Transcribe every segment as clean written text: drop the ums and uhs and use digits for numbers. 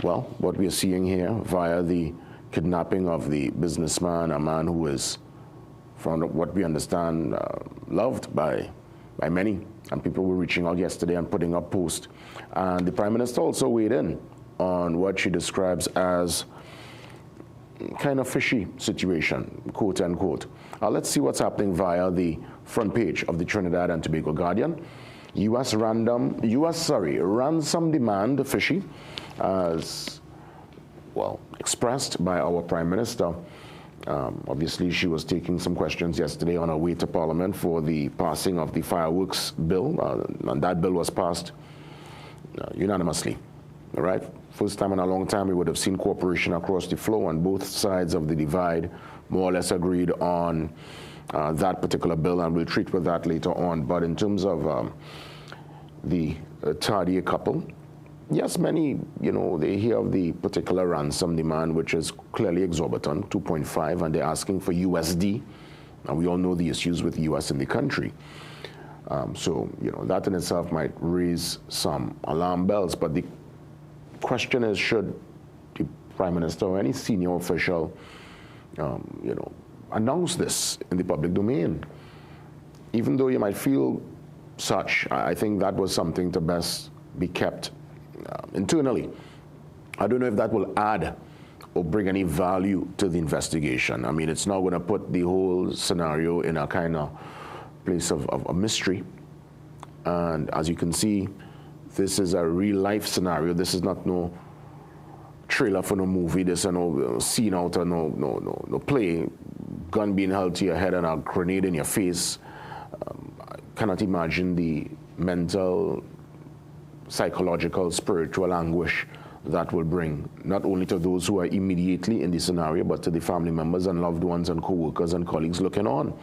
Well, what we are seeing here via the kidnapping of the businessman, a man who is, from what we understand, loved by many. And people were reaching out yesterday and putting up posts. And the Prime Minister also weighed in on what she describes as kind of fishy situation, quote unquote. Let's see what's happening via the front page of the Trinidad and Tobago Guardian. U.S. ransom demand fishy, as well expressed by our Prime Minister. Obviously, she was taking some questions yesterday on her way to Parliament for the passing of the fireworks bill, and that bill was passed unanimously. All right, first time in a long time we would have seen cooperation across the floor, and both sides of the divide more or less agreed on that particular bill, and we'll treat with that later on. But in terms of the Tardier couple, yes, many, they hear of the particular ransom demand, which is clearly exorbitant, 2.5, and they're asking for USD. And we all know the issues with the US in the country. So, that in itself might raise some alarm bells. But the question is, should the Prime Minister or any senior official, announce this in the public domain? Even though you might feel such, I think that was something to best be kept internally. I don't know if that will add or bring any value to the investigation. I mean, it's not going to put the whole scenario in a kind of place of a mystery. And as you can see, this is a real life scenario. This is not no trailer for no movie. This is no scene out of no play. Gun being held to your head and a grenade in your face. I cannot imagine the mental, psychological, spiritual anguish that will bring, not only to those who are immediately in the scenario, but to the family members and loved ones and co-workers and colleagues looking on.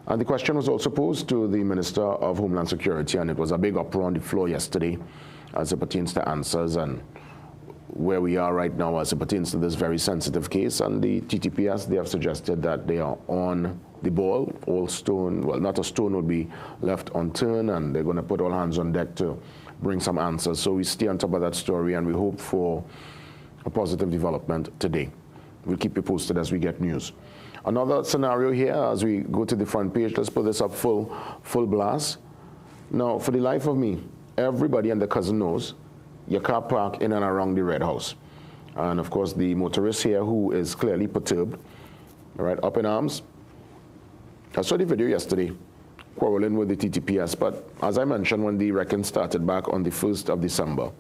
And the question was also posed to the Minister of Homeland Security, and it was a big uproar on the floor yesterday as it pertains to answers and where we are right now as it pertains to this very sensitive case. And the TTPS, they have suggested that they are on the ball. All stone, well, not a stone would be left unturned, and they're going to put all hands on deck to bring some answers. So we stay on top of that story, and we hope for a positive development today. We'll keep you posted as we get news. Another scenario here, as we go to the front page, let's put this up full blast. Now, for the life of me, everybody and their cousin knows your car parked in and around the Red House. And of course, the motorist here who is clearly perturbed, all right, up in arms. I saw the video yesterday, quarreling with the TTPS, but as I mentioned, when the wrecking started back on the 1st of December,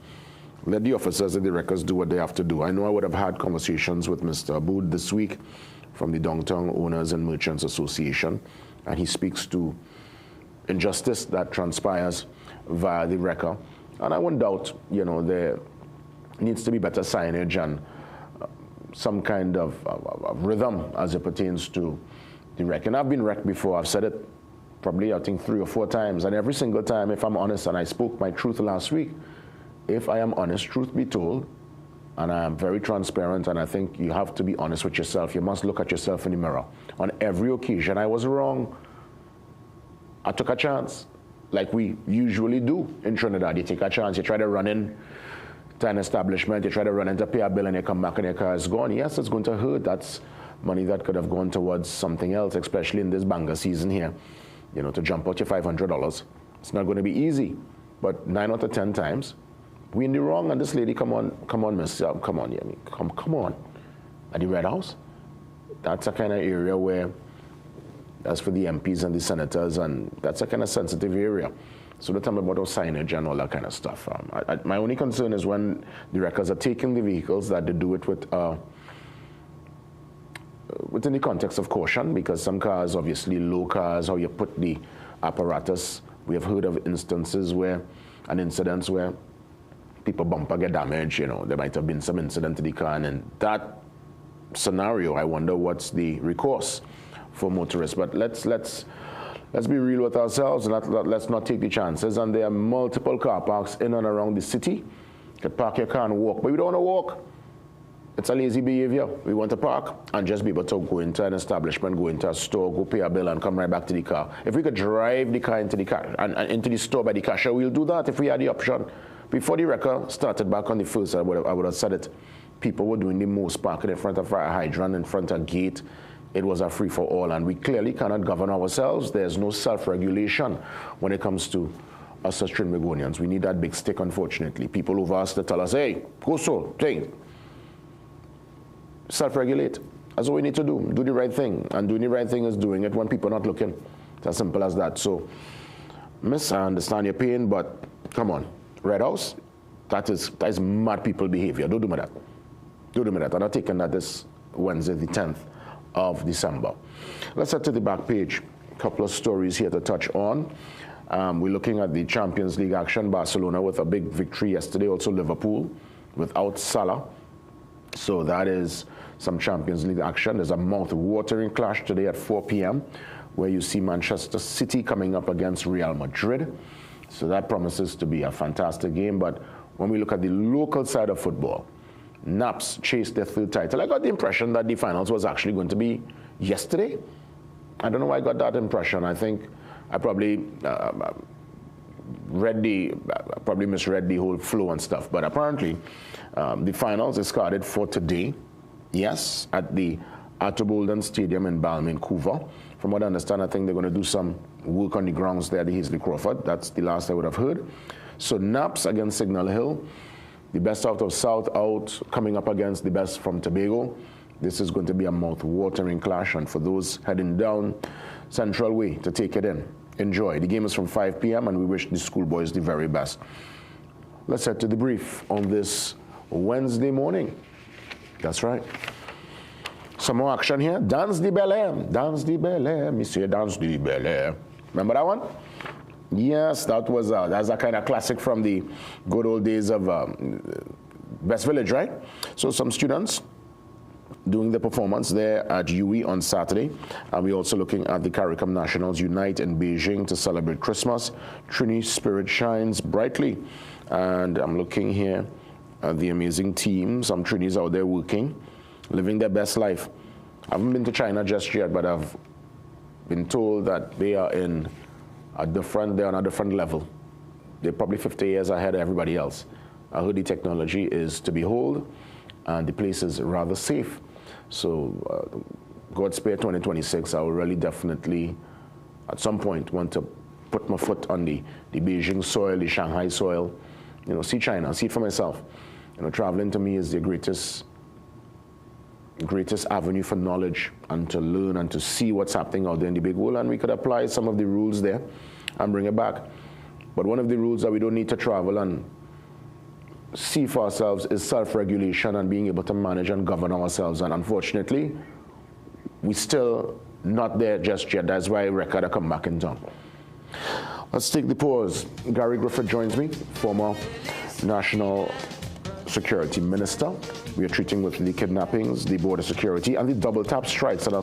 let the officers and the wreckers do what they have to do. I know I would have had conversations with Mr. Abood this week from the Downtown Owners and Merchants Association, and he speaks to injustice that transpires via the wrecker. And I won't doubt, there needs to be better signage and some kind of rhythm as it pertains to the wreck. And I've been wrecked before. I've said it probably, I think, 3 or 4 times. And every single time, if I'm honest, and I spoke my truth last week, if I am honest, truth be told, and I am very transparent, and I think you have to be honest with yourself. You must look at yourself in the mirror. On every occasion, I was wrong. I took a chance, like we usually do in Trinidad. You take a chance, you try to run in to an establishment, you try to run in to pay a bill, and you come back and your car is gone. Yes, it's going to hurt. That's money that could have gone towards something else, especially in this banger season here. To jump out your $500. It's not going to be easy, but 9 out of 10 times, we in the wrong. And this lady, come on, miss, come on, come on. At the Red House, that's a kind of area where, as for the MPs and the senators, and that's a kind of sensitive area. So don't tell me about those signage and all that kind of stuff. My only concern is when the wreckers are taking the vehicles, that they do it with within the context of caution, because some cars, obviously low cars, how you put the apparatus. We have heard of instances where, and incidents where people bumper get damaged, there might have been some incident to the car, and in that scenario, I wonder what's the recourse for motorists. But let's be real with ourselves, and let's not take the chances. And there are multiple car parks in and around the city. You can park your car and walk, but we don't want to walk. It's a lazy behavior. We want to park and just be able to go into an establishment, go into a store, go pay a bill, and come right back to the car. If we could drive the car into the car and into the store by the cashier, we'll do that if we had the option. before the record started back on the first, I would have said it. People were doing the most, parking in front of a hydrant, in front of a gate. It was a free-for-all, and we clearly cannot govern ourselves. There's no self-regulation when it comes to us as Trinbagonians. We need that big stick, unfortunately. People over us to tell us, hey, go so, thing. Self-regulate. That's what we need to do. Do the right thing. And doing the right thing is doing it when people are not looking. It's as simple as that. So, miss, I understand your pain, but come on. Red House, that is mad people behavior. Don't do me that. Don't do me that. I'm not taking that this Wednesday, the 10th of December. Let's head to the back page. A couple of stories here to touch on. We're looking at the Champions League action. Barcelona with a big victory yesterday. Also Liverpool without Salah. So that is some Champions League action. There's a mouth-watering clash today at 4 p.m. where you see Manchester City coming up against Real Madrid. So that promises to be a fantastic game. But when we look at the local side of football, Naps chased their third title. I got the impression that the finals was actually going to be yesterday. I don't know why I got that impression. I think I probably misread the whole flow and stuff. But apparently, the finals is scheduled for today. Yes, at the Atterbolden Stadium in Balmain-Couva. From what I understand, I think they're going to do some work on the grounds there at the Hazley Crawford. That's the last I would have heard. So Naps against Signal Hill. The best out of South out coming up against the best from Tobago. This is going to be a mouth-watering clash, and for those heading down Central Way to take it in, enjoy. The game is from 5 p.m. and we wish the schoolboys the very best. Let's head to the brief on this Wednesday morning. That's right. Some more action here. Dance the Bel Air. Dance the Bel Air. Monsieur Dance the Bel Air. Remember that one? Yes, that's a kind of classic from the good old days of West Village, right? So some students doing the performance there at UE on Saturday. And we're also looking at the CARICOM Nationals Unite in Beijing to celebrate Christmas. Trini spirit shines brightly. And I'm looking here at the amazing team. Some Trinis out there working, living their best life. I haven't been to China just yet, but I've been told that they are they're on a different level. They're probably 50 years ahead of everybody else. I heard the technology is to behold, and the place is rather safe. So, God spare 2026, I will really definitely, at some point, want to put my foot on the Beijing soil, the Shanghai soil, see China, see it for myself. Traveling to me is the greatest avenue for knowledge and to learn and to see what's happening out there in the big world, and we could apply some of the rules there and bring it back. But one of the rules that we don't need to travel and see for ourselves is self-regulation and being able to manage and govern ourselves. And unfortunately, we're still not there just yet. That's why record come back in town. Let's take the pause. Gary Griffith joins me, former National Security Minister. We are treating with the kidnappings, the border security, and the double tap strikes. And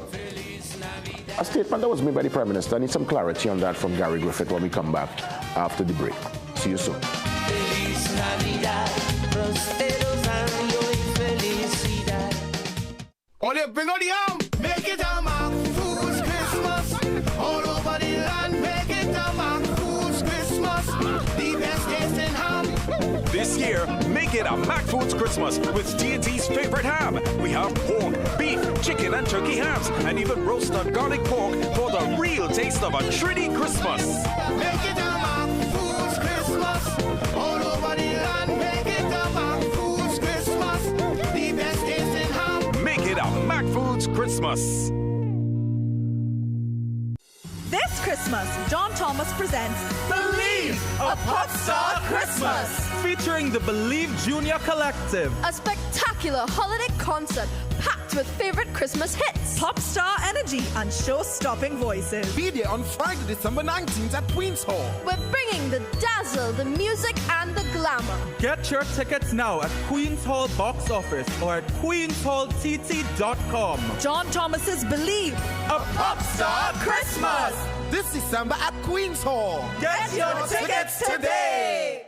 a statement that was made by the Prime Minister. I need some clarity on that from Gary Griffith when we come back after the break. See you soon. Ole, bring on the arm. Make it a Mac Foods Christmas. All over the land, make it a Mac Foods Christmas. The best tasting ham. This year, make it a Mac Foods Christmas with T&T's favorite ham. We have pork, beef, chicken, and turkey hams, and even roasted garlic pork for the real taste of a Trini Christmas. Make it a Mac Foods Christmas. All over the land, make it a Mac Foods Christmas. The best tasting ham. Make it a Mac Foods Christmas. This Christmas, John Thomas presents Believe, a pop star Christmas. Featuring the Believe Junior Collective. A spectacular holiday concert packed with favorite Christmas hits. pop star energy and show-stopping voices. Be there on Friday, December 19th at Queen's Hall. We're bringing the dazzle, the music, and the glamour. Get your tickets now at Queen's Hall box office or at queenshalltt.com. John Thomas's Believe, A pop star Christmas. This December at Queen's Hall. Get your tickets today.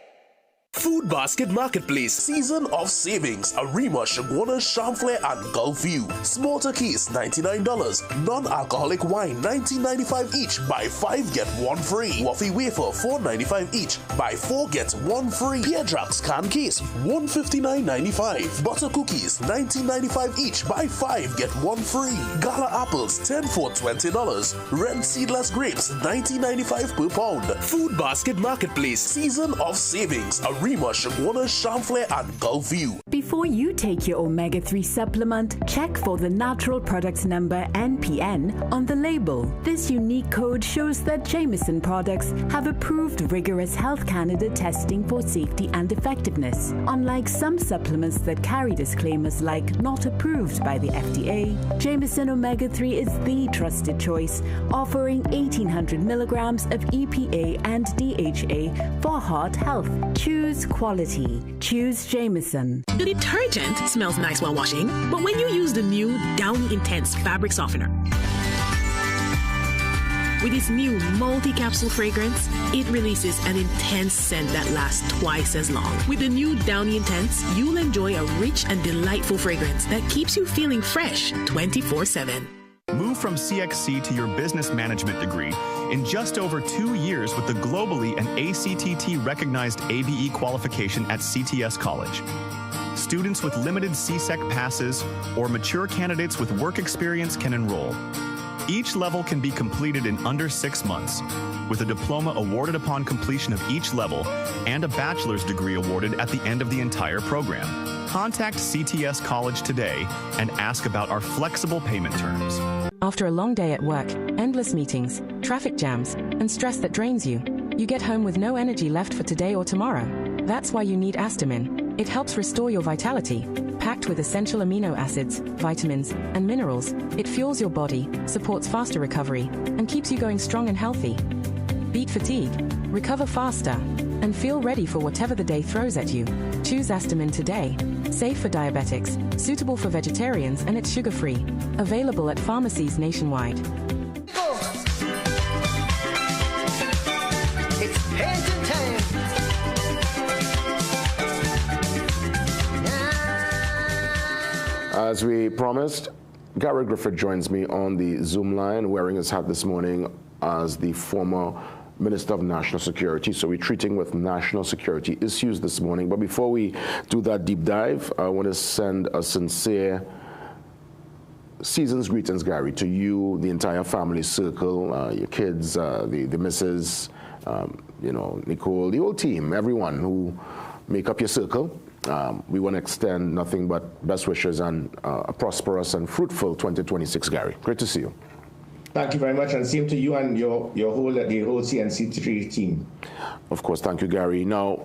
Food Basket Marketplace. Season of savings. Arima, Shagwana, Chamflair, and Gulf View. Small turkeys, $99. Non-alcoholic wine, $19.95 each. Buy 5, get 1 free. Waffy wafer, $4.95 each. Buy 4, get 1 free. Pear Drax can case, $159.95. Butter cookies, $19.95 each. Buy 5, get 1 free. Gala apples, 10 for $20. Red seedless grapes, $19.95 per pound. Food Basket Marketplace. Season of savings. Arima, Shagwana, Chamflair, and Gulf View. Before you take your omega-3 supplement, check for the natural products number NPN on the label. This unique code shows that Jameson products have approved rigorous Health Canada testing for safety and effectiveness. Unlike some supplements that carry disclaimers like not approved by the FDA, Jameson Omega-3 is the trusted choice, offering 1800 milligrams of EPA and DHA for heart health. Choose quality. Choose Jameson. The detergent smells nice while washing, but when you use the new Downy Intense fabric softener, with its new multi-capsule fragrance, it releases an intense scent that lasts twice as long. With the new Downy Intense, you'll enjoy a rich and delightful fragrance that keeps you feeling fresh 24/7. Move from CXC to your business management degree in just over 2 years with the globally and ACTT recognized ABE qualification at CTS College. Students with limited CSEC passes or mature candidates with work experience can enroll. Each level can be completed in under 6 months, with a diploma awarded upon completion of each level and a bachelor's degree awarded at the end of the entire program. Contact CTS College today and ask about our flexible payment terms. After a long day at work, endless meetings, traffic jams, and stress that drains you, you get home with no energy left for today or tomorrow. That's why you need Astamin. It helps restore your vitality. Packed with essential amino acids, vitamins, and minerals, it fuels your body, supports faster recovery, and keeps you going strong and healthy. Beat fatigue, recover faster, and feel ready for whatever the day throws at you. Choose Astamin today. Safe for diabetics, suitable for vegetarians, and it's sugar-free. Available at pharmacies nationwide. It's painting time. As we promised, Gary Griffith joins me on the Zoom line, wearing his hat this morning as the former Minister of National Security. So we're treating with national security issues this morning. But before we do that deep dive, I want to send a sincere season's greetings, Gary, to you, the entire family circle, your kids, the missus, Nicole, the whole team, everyone who make up your circle. We want to extend nothing but best wishes and a prosperous and fruitful 2026, Gary. Great to see you. Thank you very much, and same to you and the whole CNC3 team. Of course, thank you, Gary. Now,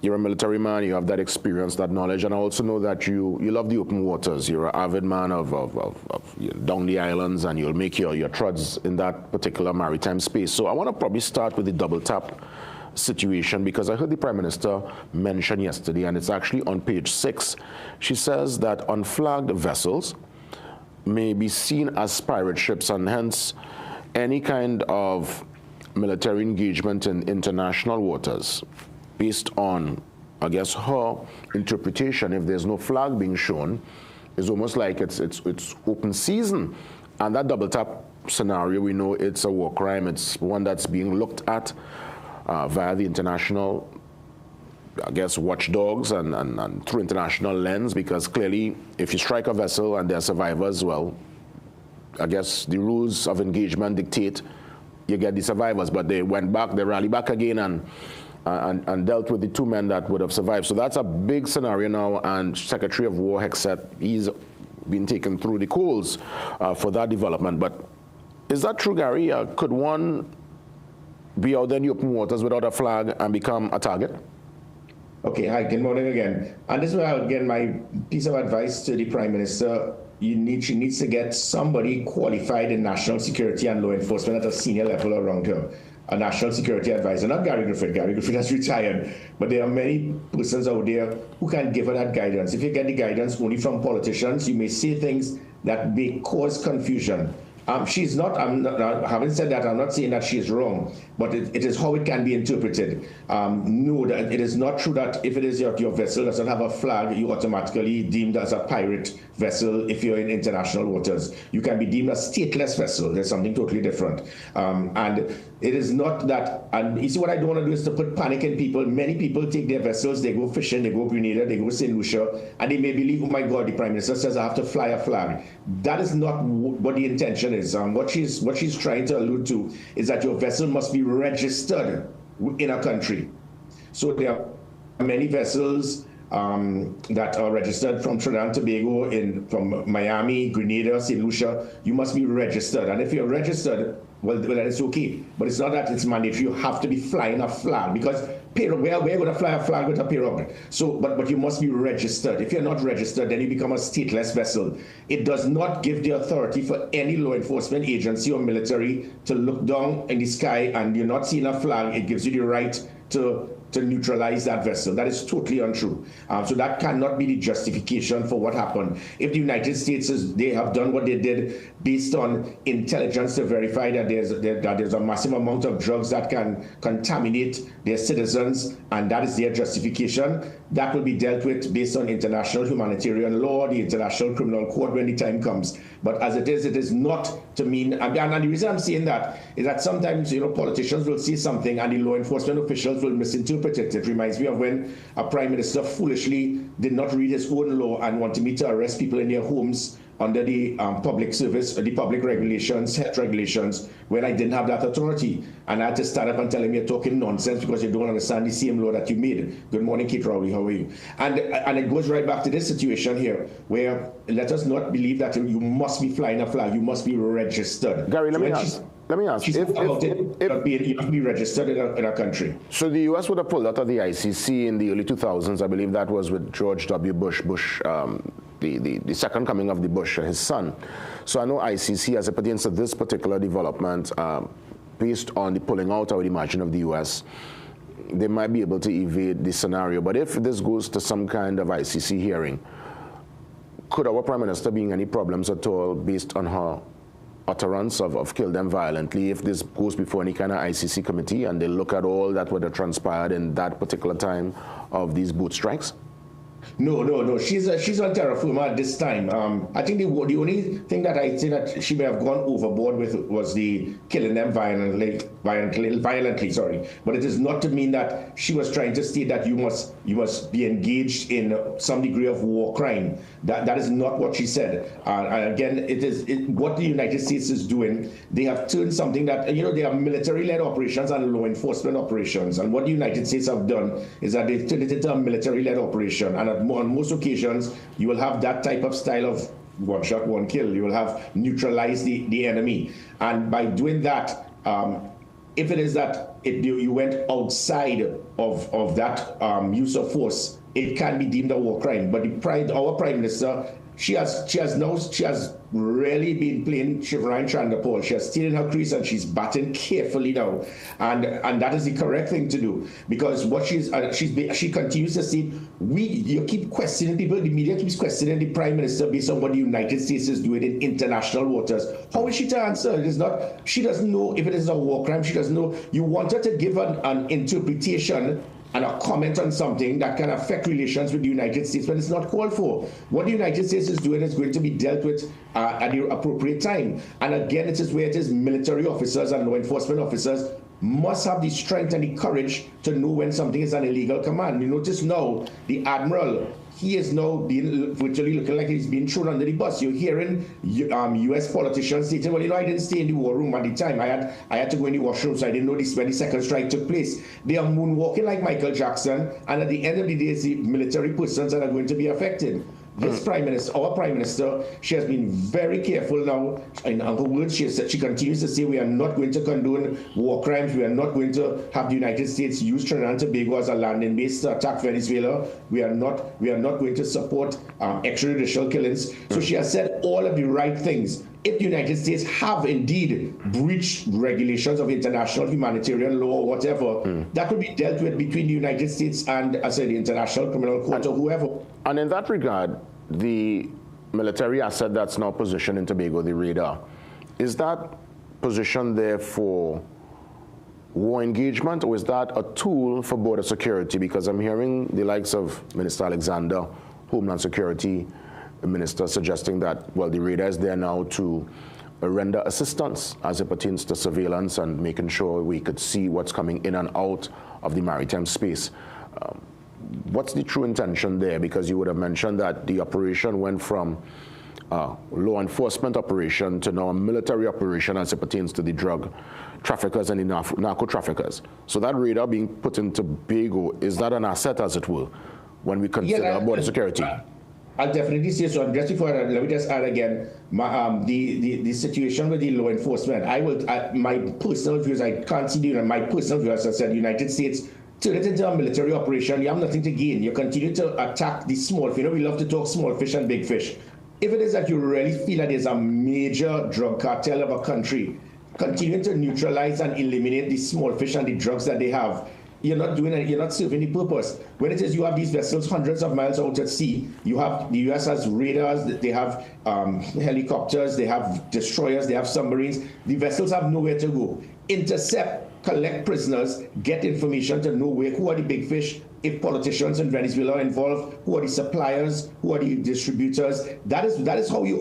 you're a military man, you have that experience, that knowledge, and I also know that you love the open waters. You're an avid man of down the islands, and you'll make your truds in that particular maritime space. So I want to probably start with the double tap situation, because I heard the Prime Minister mention yesterday, and it's actually on page 6. She says that unflagged vessels may be seen as pirate ships, and hence any kind of military engagement in international waters, based on, I guess, her interpretation, if there's no flag being shown, is almost like it's open season. And that double tap scenario, we know it's a war crime. It's one that's being looked at via the international, I guess, watchdogs and through international lens, because clearly if you strike a vessel and there are survivors, well, I guess the rules of engagement dictate you get the survivors, but they went back, they rallied back again and dealt with the 2 men that would have survived. So that's a big scenario now, and Secretary of War Hexet, he's been taken through the coals for that development. But is that true, Gary? Could one be out there in the open waters without a flag and become a target? Okay, hi, good morning again. And this is where, again, my piece of advice to the Prime Minister, she needs to get somebody qualified in national security and law enforcement at a senior level around her. A national security advisor, not Gary Griffith. Gary Griffith has retired, but there are many persons out there who can give her that guidance. If you get the guidance only from politicians, you may say things that may cause confusion. She's not, I haven't said that, I'm not saying that she's wrong, but it is how it can be interpreted. No, that it is not true that if it is your vessel doesn't have a flag, you automatically deemed as a pirate vessel if you're in international waters. You can be deemed a stateless vessel. There's something totally different. And it is not that, and you see what I don't want to do is to put panic in people. Many people take their vessels, they go fishing, they go Grenada, they go St. Lucia, and they may believe, oh my God, the Prime Minister says I have to fly a flag. That is not what the intention is. What she's trying to allude to is that your vessel must be registered in a country. So there are many vessels that are registered from Trinidad and Tobago, from Miami, Grenada, St. Lucia. You must be registered, and if you're registered, well, then it's okay. But it's not that it's mandatory. You have to be flying a flag, because we're going to fly a flag with a pirogue. So, but you must be registered. If you're not registered, then you become a stateless vessel. It does not give the authority for any law enforcement agency or military to look down in the sky and you're not seeing a flag. It gives you the right to neutralize that vessel. That is totally untrue. So that cannot be the justification for what happened. If the United States they have done what they did based on intelligence to verify that there's a massive amount of drugs that can contaminate their citizens, and that is their justification, that will be dealt with based on international humanitarian law, the International Criminal Court when the time comes. But as it is not to mean, and the reason I'm saying that is that sometimes, politicians will say something and the law enforcement officials will misinterpret it. It reminds me of when a prime minister foolishly did not read his own law and wanted me to arrest people in their homes under the public service, the public regulations, health regulations, when I didn't have that authority. And I had to stand up and tell him, you're talking nonsense because you don't understand the same law that you made. Good morning, Kate Rowley, how are you? And it goes right back to this situation here, where let us not believe that you must be flying a flag, you must be registered. Gary, let me ask. You have to be registered in a country. So the U.S. would have pulled out of the ICC in the early 2000s. I believe that was with George W. Bush, the second coming of the Bush, his son. So I know ICC, as it pertains to this particular development, based on the pulling out, I would imagine, of the U.S., they might be able to evade this scenario. But if this goes to some kind of ICC hearing, could our Prime Minister be in any problems at all based on her utterance of kill them violently if this goes before any kind of ICC committee and they look at all that would have transpired in that particular time of these boat strikes? No. She's on terra firma at this time. I think the only thing that I think that she may have gone overboard with was the killing them violently. Sorry, but it is not to mean that she was trying to state that you must be engaged in some degree of war crime. That is not what she said. And again, what the United States is doing. They have turned something that they have military-led operations and law enforcement operations. And what the United States have done is that they've turned it into a military-led operation. And on most occasions, you will have that type of style of one shot, one kill. You will have neutralized the enemy. And by doing that, if it is that you went outside of that use of force, it can be deemed a war crime. But our Prime Minister, she has really been playing Shivran Chandapal. She has stayed in her crease and she's batting carefully now, and that is the correct thing to do, because what she continues to say, you keep questioning people. The media keeps questioning the Prime Minister based on what the United States is doing in international waters. How is she to answer? It is not. She doesn't know if it is a war crime. She doesn't know. You want her to give an interpretation and a comment on something that can affect relations with the United States when it's not called for. What the United States is doing is going to be dealt with at the appropriate time. And again, it is where it is military officers and law enforcement officers must have the strength and the courage to know when something is an illegal command. You notice now, the Admiral, he is now virtually looking like he's being thrown under the bus. You're hearing U.S. politicians stating, well, I didn't stay in the war room at the time. I had to go in the washroom, so I didn't know this when the second strike took place. They are moonwalking like Michael Jackson, and at the end of the day, it's the military persons that are going to be affected. This Prime Minister, our Prime Minister, she has been very careful now. In her words, she continues to say we are not going to condone war crimes. We are not going to have the United States use Trinidad and Tobago as a landing base to attack Venezuela. We are not going to support extrajudicial killings. So she has said all of the right things. If the United States have indeed breached regulations of international humanitarian law or whatever, that could be dealt with between the United States and, I said, the International Criminal Court or whoever. And in that regard, the military asset that's now positioned in Tobago, the radar, is that position there for war engagement, or is that a tool for border security? Because I'm hearing the likes of Minister Alexander, Homeland Security Minister, suggesting that, well, the radar is there now to render assistance as it pertains to surveillance and making sure we could see what's coming in and out of the maritime space. What's the true intention there? Because you would have mentioned that the operation went from law enforcement operation to now a military operation as it pertains to the drug traffickers and the narco traffickers. So that radar being put into Tobago, is that an asset, as it will, when we consider border security? I'll definitely say so. And just before that, let me just add again, the situation with the law enforcement. My personal views, I can't see the, my personal view, as I said, the United States turn it into a military operation. You have nothing to gain. You continue to attack the small fish. You know, we love to talk small fish and big fish. If it is that you really feel that there's a major drug cartel of a country, continue to neutralize and eliminate the small fish and the drugs that they have. You're not doing it, you're not serving the purpose. When it is you have these vessels hundreds of miles out at sea, you have, the US has radars, they have helicopters, they have destroyers, they have submarines. The vessels have nowhere to go. Intercept, collect prisoners, get information to know who are the big fish. If politicians in Venezuela are involved, who are the suppliers, who are the distributors. That is how you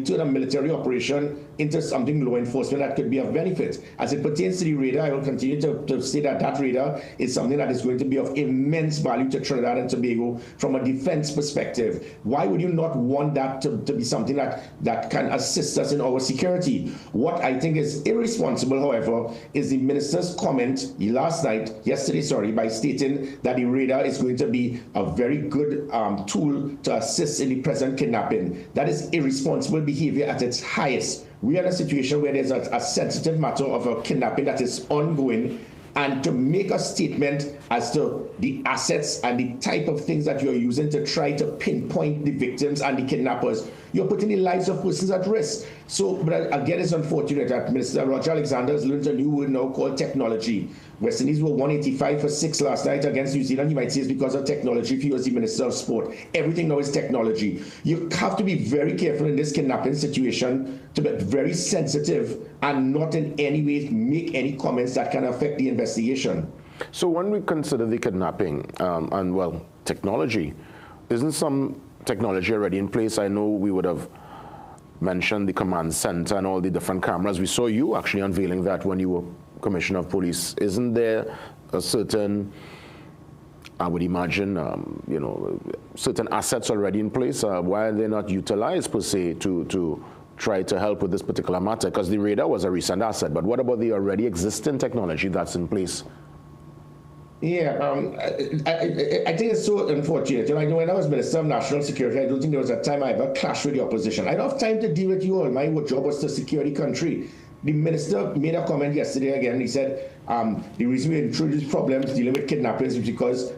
turn a military operation into something law enforcement that could be of benefit. As it pertains to the radar, I will continue to say that that radar is something that is going to be of immense value to Trinidad and Tobago from a defense perspective. Why would you not want that to be something that can assist us in our security? What I think is irresponsible, however, is the minister's comment yesterday, by stating that the radar is going to be a very good tool to assist in the present kidnapping. That is irresponsible behavior at its highest. We are in a situation where there's a sensitive matter of a kidnapping that is ongoing, and to make a statement as to the assets and the type of things that you're using to try to pinpoint the victims and the kidnappers, you're putting the lives of persons at risk. So, but again, it's unfortunate that Minister Roger Alexander has learned a new word now called technology. West Indies were 185 for 6 last night against New Zealand. You might say it's because of technology if he was the Minister of Sport. Everything now is technology. You have to be very careful in this kidnapping situation, to be very sensitive and not in any way make any comments that can affect the investigation. So when we consider the kidnapping and, well, technology, isn't some technology already in place? I know we would have mentioned the command center and all the different cameras. We saw you actually unveiling that when you were Commissioner of Police. Isn't there a certain, I would imagine, certain assets already in place? Why are they not utilized per se to try to help with this particular matter? Because the radar was a recent asset, but what about the already existing technology that's in place? Yeah, I think it's so unfortunate. I know when I was Minister of National Security, I don't think there was a time I ever clashed with the opposition. I don't have time to deal with you all. My job was to secure the country. The minister made a comment yesterday again. He said the reason we introduced problems dealing with kidnappings is because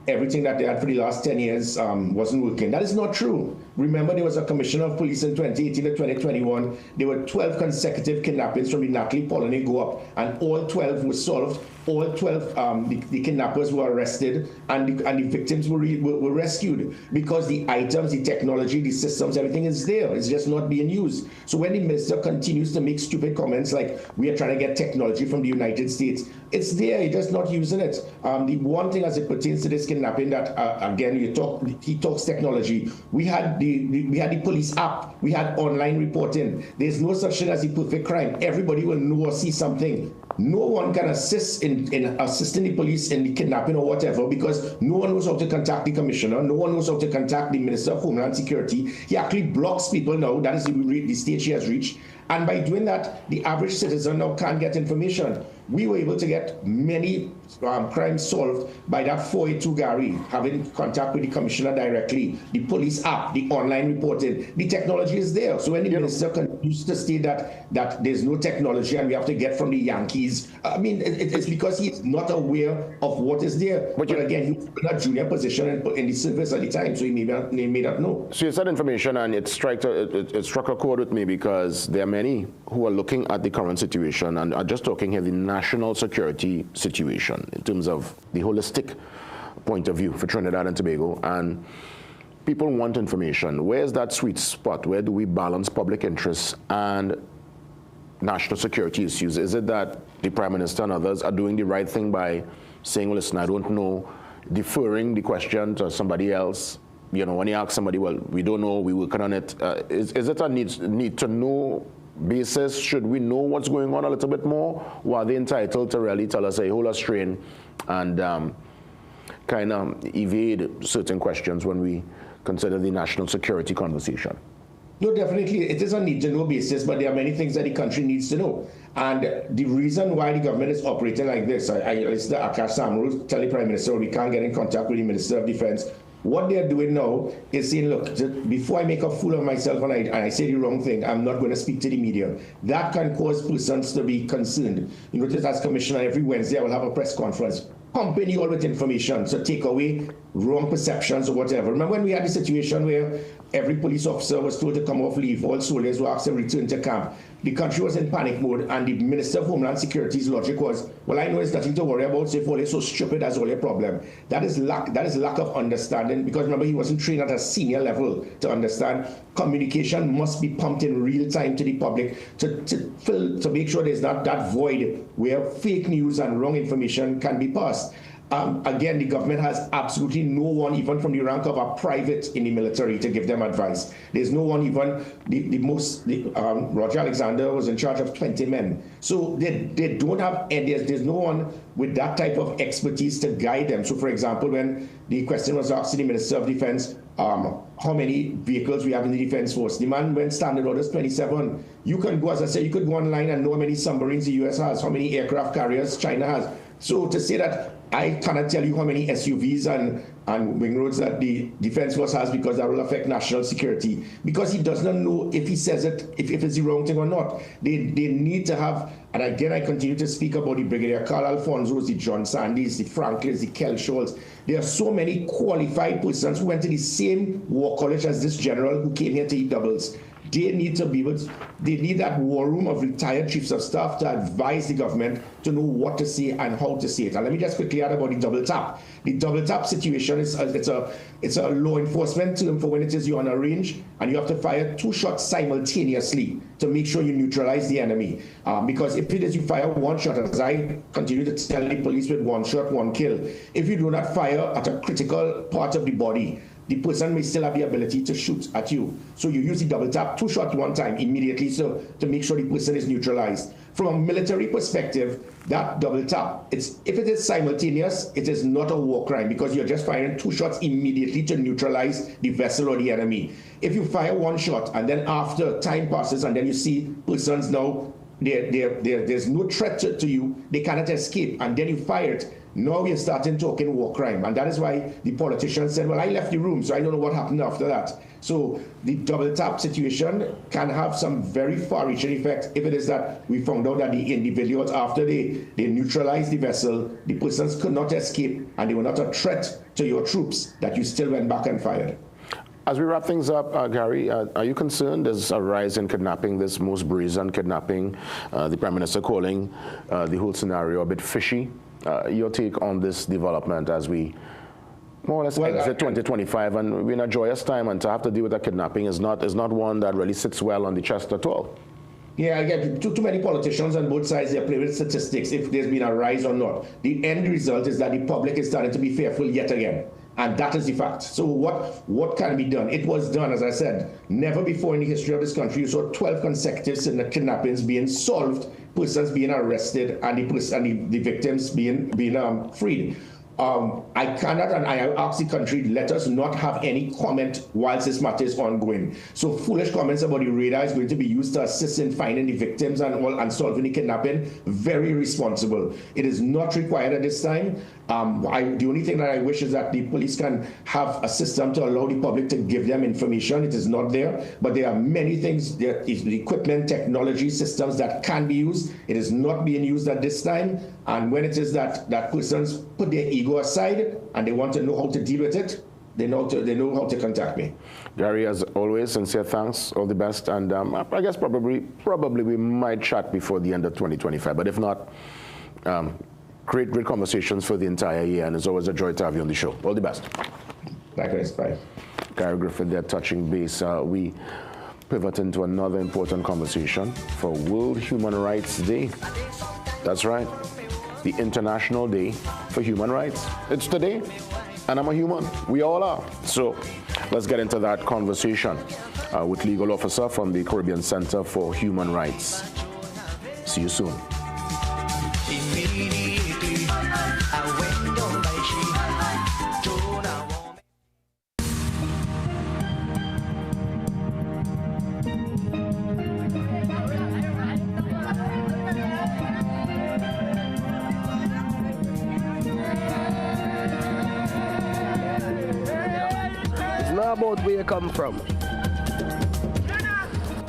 everything that they had for the last 10 years wasn't working. That is not true. Remember, there was a commissioner of police in 2018 to 2021. There were 12 consecutive kidnappings from the Natalie Polony go up, and all 12 were solved. All 12 the kidnappers were arrested, and the victims were rescued because the items, the technology, the systems, everything is there. It's just not being used. So when the minister continues to make stupid comments like we are trying to get technology from the United States, it's there. He's just not using it. The one thing as it pertains to this kidnapping that again he talks technology. We had the police app. We had online reporting. There's no such thing as a perfect crime. Everybody will know or see something. No one can assist in assisting the police in the kidnapping or whatever, because no one knows how to contact the commissioner. No one knows how to contact the Minister of Homeland Security. He actually blocks people now. That is the stage he has reached. And by doing that, the average citizen now can't get information. We were able to get many crimes solved by that 482 Gary, having contact with the commissioner directly, the police app, the online reporting. The technology is there. So when the minister continues to state that there's no technology and we have to get from the Yankees, I mean, it's because he's not aware of what is there. But again, he's in a junior position in the service at the time, so he may not know. So you said information, and it struck a chord with me, because there are many who are looking at the current situation and are just talking here the national security situation in terms of the holistic point of view for Trinidad and Tobago, and people want information. Where's that sweet spot? Where do we balance public interest and national security issues? Is it that the Prime Minister and others are doing the right thing by saying, well, listen, I don't know, deferring the question to somebody else? You know, when you ask somebody, well, we don't know, we're working on it. Is it a need to know basis? Should we know what's going on a little bit more? Or are they entitled to really tell us, hey, hold us restraint and kind of evade certain questions when we consider the national security conversation? No, definitely, it is a need-to-know basis, but there are many things that the country needs to know. And the reason why the government is operating like this, I listened to Akash Samru tell the Prime Minister we can't get in contact with the Minister of Defense. What they're doing now is saying, look, before I make a fool of myself and I say the wrong thing, I'm not going to speak to the media. That can cause persons to be concerned. You notice as Commissioner, every Wednesday I will have a press conference. Pumping you all with information, so take away wrong perceptions or whatever. Remember when we had the situation where every police officer was told to come off leave, all soldiers were asked to return to camp. The country was in panic mode, and the Minister of Homeland Security's logic was, well, I know it's nothing to worry about, so if all is so stupid, that's all your problem. That is lack of understanding, because remember, he wasn't trained at a senior level to understand communication must be pumped in real time to the public to make sure there's not that void where fake news and wrong information can be passed. Again, the government has absolutely no one, even from the rank of a private in the military, to give them advice. There's no one, even Roger Alexander was in charge of 20 men. So they don't have, there's no one with that type of expertise to guide them. So, for example, when the question was asked to the Minister of Defense, how many vehicles we have in the Defense Force, the man went standard orders 27. You can go, as I said, you could go online and know how many submarines the US has, how many aircraft carriers China has. So to say that I cannot tell you how many SUVs and wing roads that the Defense Force has because that will affect national security, because he does not know if he says it, if it's the wrong thing or not. They need to have, and again I continue to speak about the Brigadier Carl Alfonso's, the John Sandys, the Franklins, the Kel Scholz. There are so many qualified persons who went to the same war college as this general who came here to eat doubles. They need to be able, they need that war room of retired chiefs of staff to advise the government to know what to say and how to say it. And let me just quickly add about the double tap. The double tap situation is it's a law enforcement term for when it is you're on a range and you have to fire 2 shots simultaneously to make sure you neutralize the enemy. Because if it is you fire 1 shot, as I continue to tell the police, with 1 shot, 1 kill, if you do not fire at a critical part of the body, the person may still have the ability to shoot at you. So you use the double tap, 2 shots 1 time immediately, so to make sure the person is neutralized. From a military perspective, that double tap, if it is simultaneous, it is not a war crime because you're just firing 2 shots immediately to neutralize the vessel or the enemy. If you fire 1 shot and then after time passes and then you see persons now, there's no threat to you, they cannot escape, and then you fire it, now we're starting talking war crime. And that is why the politicians said, well, I left the room, so I don't know what happened after that. So the double tap situation can have some very far-reaching effects if it is that we found out that the individuals, after they neutralized the vessel, the persons could not escape and they were not a threat to your troops, that you still went back and fired. As we wrap things up, Gary, are you concerned there's a rise in kidnapping, this most brazen kidnapping, the Prime Minister calling the whole scenario a bit fishy? Your take on this development as we more or less exit 2025, and we're in a joyous time, and to have to deal with that kidnapping is not one that really sits well on the chest at all. Yeah, again, too many politicians on both sides, they're playing with statistics, if there's been a rise or not. The end result is that the public is starting to be fearful yet again. And that is the fact. So what can be done? It was done, as I said, never before in the history of this country. You saw 12 consecutive kidnappings being solved, persons being arrested, and the victims being freed. I cannot, and I ask the country, let us not have any comment whilst this matter is ongoing. So foolish comments about the radar is going to be used to assist in finding the victims and solving the kidnapping. Very irresponsible. It is not required at this time. The only thing that I wish is that the police can have a system to allow the public to give them information. It is not there, but there are many things. There is the equipment, technology, systems that can be used. It is not being used at this time. And when it is that persons put their ego aside and they want to know how to deal with it, they know how to contact me. Gary, as always, sincere thanks, all the best, and I guess probably we might chat before the end of 2025, but if not, great conversations for the entire year, and it's always a joy to have you on the show. All the best. Likewise, bye. Gary Griffith there, touching base. We pivot into another important conversation for World Human Rights Day. That's right, the International Day for Human Rights. It's today, and I'm a human. We all are. So let's get into that conversation with legal officer from the Caribbean Center for Human Rights. See you soon. About where you come from.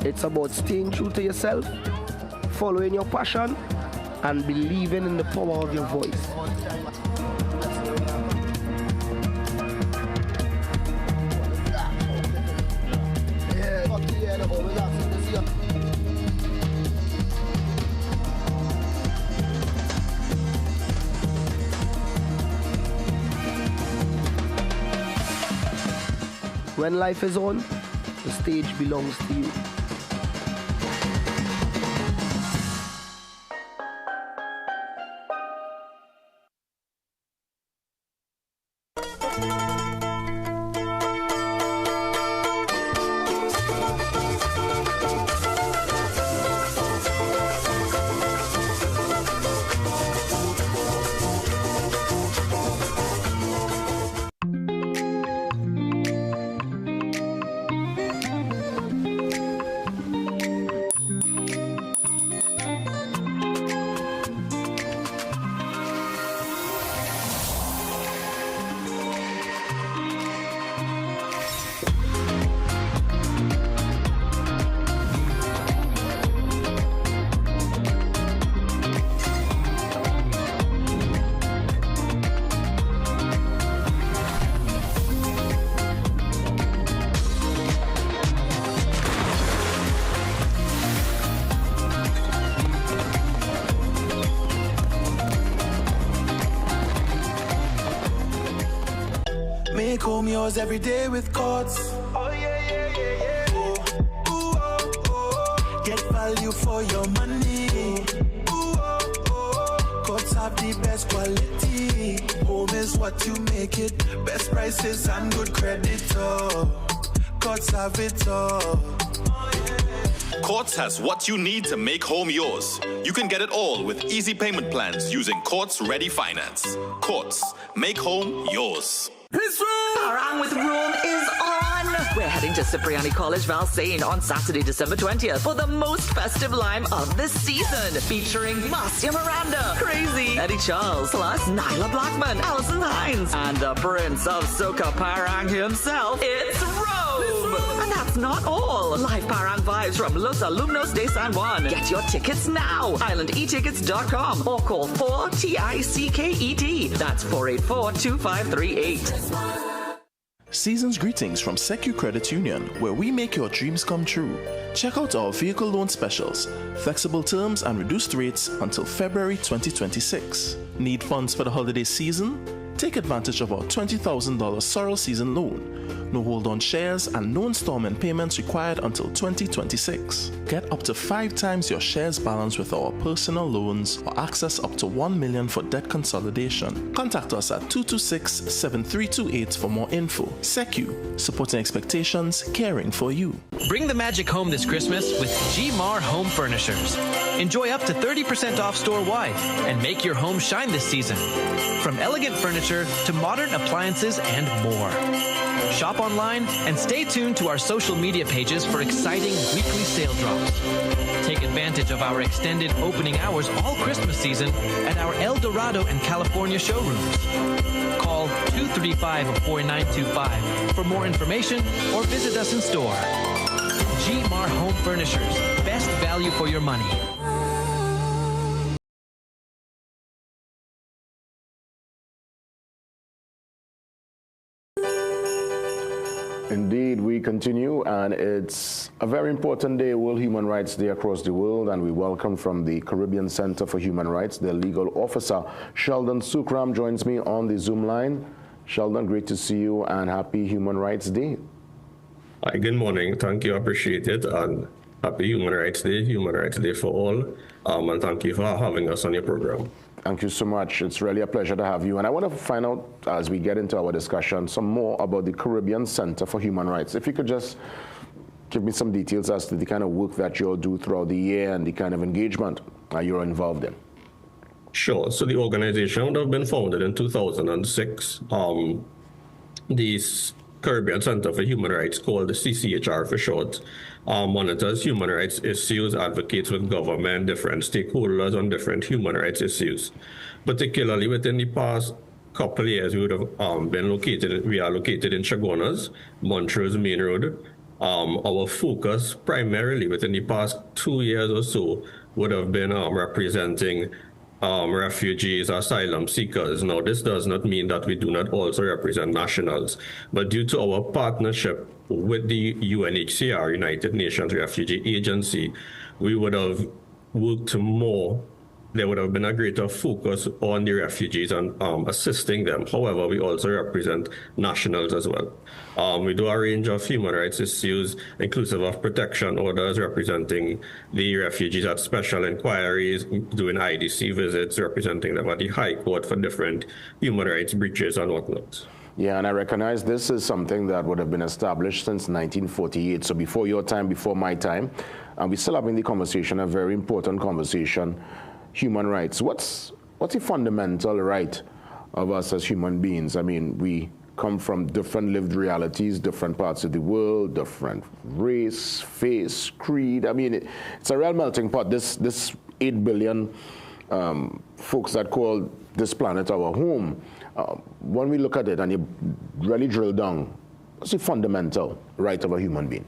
It's about staying true to yourself, following your passion, and believing in the power of your voice. When life is on, the stage belongs to you. Make home yours every day with Courts. Oh yeah, yeah, yeah, yeah. Ooh, oh, oh. Get value for your money. Ooh, oh, oh. Courts have the best quality. Home is what you make it. Best prices and good credit. Oh, Courts have it all. Courts has what you need to make home yours. You can get it all with easy payment plans using Courts Ready Finance. Courts, make home yours. Parang with Rome is on. We're heading to Cipriani College, Valsayn on Saturday, December 20th for the most festive lime of the season, featuring Marcia Miranda, Crazy, Eddie Charles, plus Nyla Blackman, Alison Hines, and the Prince of Soca Parang himself. It's Rome! And that's not all. Live Parang vibes from Los Alumnos de San Juan. Get your tickets now. IslandEtickets.com or call 4TICKET. That's 484-2538. Season's greetings from Secu Credit Union, where we make your dreams come true. Check out our vehicle loan specials, flexible terms and reduced rates until February 2026. Need funds for the holiday season? Take advantage of our $20,000 Sorrel season loan. No hold-on shares and no installment payments required until 2026. Get up to 5 times your shares balance with our personal loans or access up to $1 million for debt consolidation. Contact us at 226-7328 for more info. Secu, supporting expectations, caring for you. Bring the magic home this Christmas with G-Mar Home Furnishers. Enjoy up to 30% off store-wide and make your home shine this season. From elegant furniture to modern appliances and more. Shop online and stay tuned to our social media pages for exciting weekly sale drops. Take advantage of our extended opening hours all Christmas season at our El Dorado and California showrooms. Call 235-4925 for more information or visit us in store. G-Mar Home Furnishers. Best value for your money. Indeed, we continue, and it's a very important day, World Human Rights Day across the world, and we welcome from the Caribbean Center for Human Rights, their legal officer, Sheldon Sukram, joins me on the Zoom line. Sheldon, great to see you, and happy Human Rights Day. Hi, good morning. Thank you. I appreciate it. And happy Human Rights Day for all. And thank you for having us on your program. Thank you so much. It's really a pleasure to have you. And I want to find out, as we get into our discussion, some more about the Caribbean Center for Human Rights. If you could just give me some details as to the kind of work that you'll do throughout the year and the kind of engagement you're involved in. Sure. So the organization would have been founded in 2006. The Caribbean Center for Human Rights, called the CCHR for short, monitors human rights issues, advocates with government, different stakeholders on different human rights issues. Particularly within the past couple of years, we are located in Chaguanas, Montrose Main Road. Our focus primarily within the past 2 years or so would have been representing refugees, asylum seekers. Now, this does not mean that we do not also represent nationals, but due to our partnership with the UNHCR, United Nations Refugee Agency, we would have worked more. There would have been a greater focus on the refugees and assisting them. However, we also represent nationals as well. We do a range of human rights issues, inclusive of protection orders, representing the refugees at special inquiries, doing IDC visits, representing them at the High Court for different human rights breaches and whatnot. Yeah, and I recognize this is something that would have been established since 1948, so before your time, before my time. And we're still having the conversation, a very important conversation. Human rights. What's the fundamental right of us as human beings? I mean, we come from different lived realities, different parts of the world, different race, face, creed. I mean, it's a real melting pot. This 8 billion folks that call this planet our home, when we look at it and you really drill down, what's the fundamental right of a human being?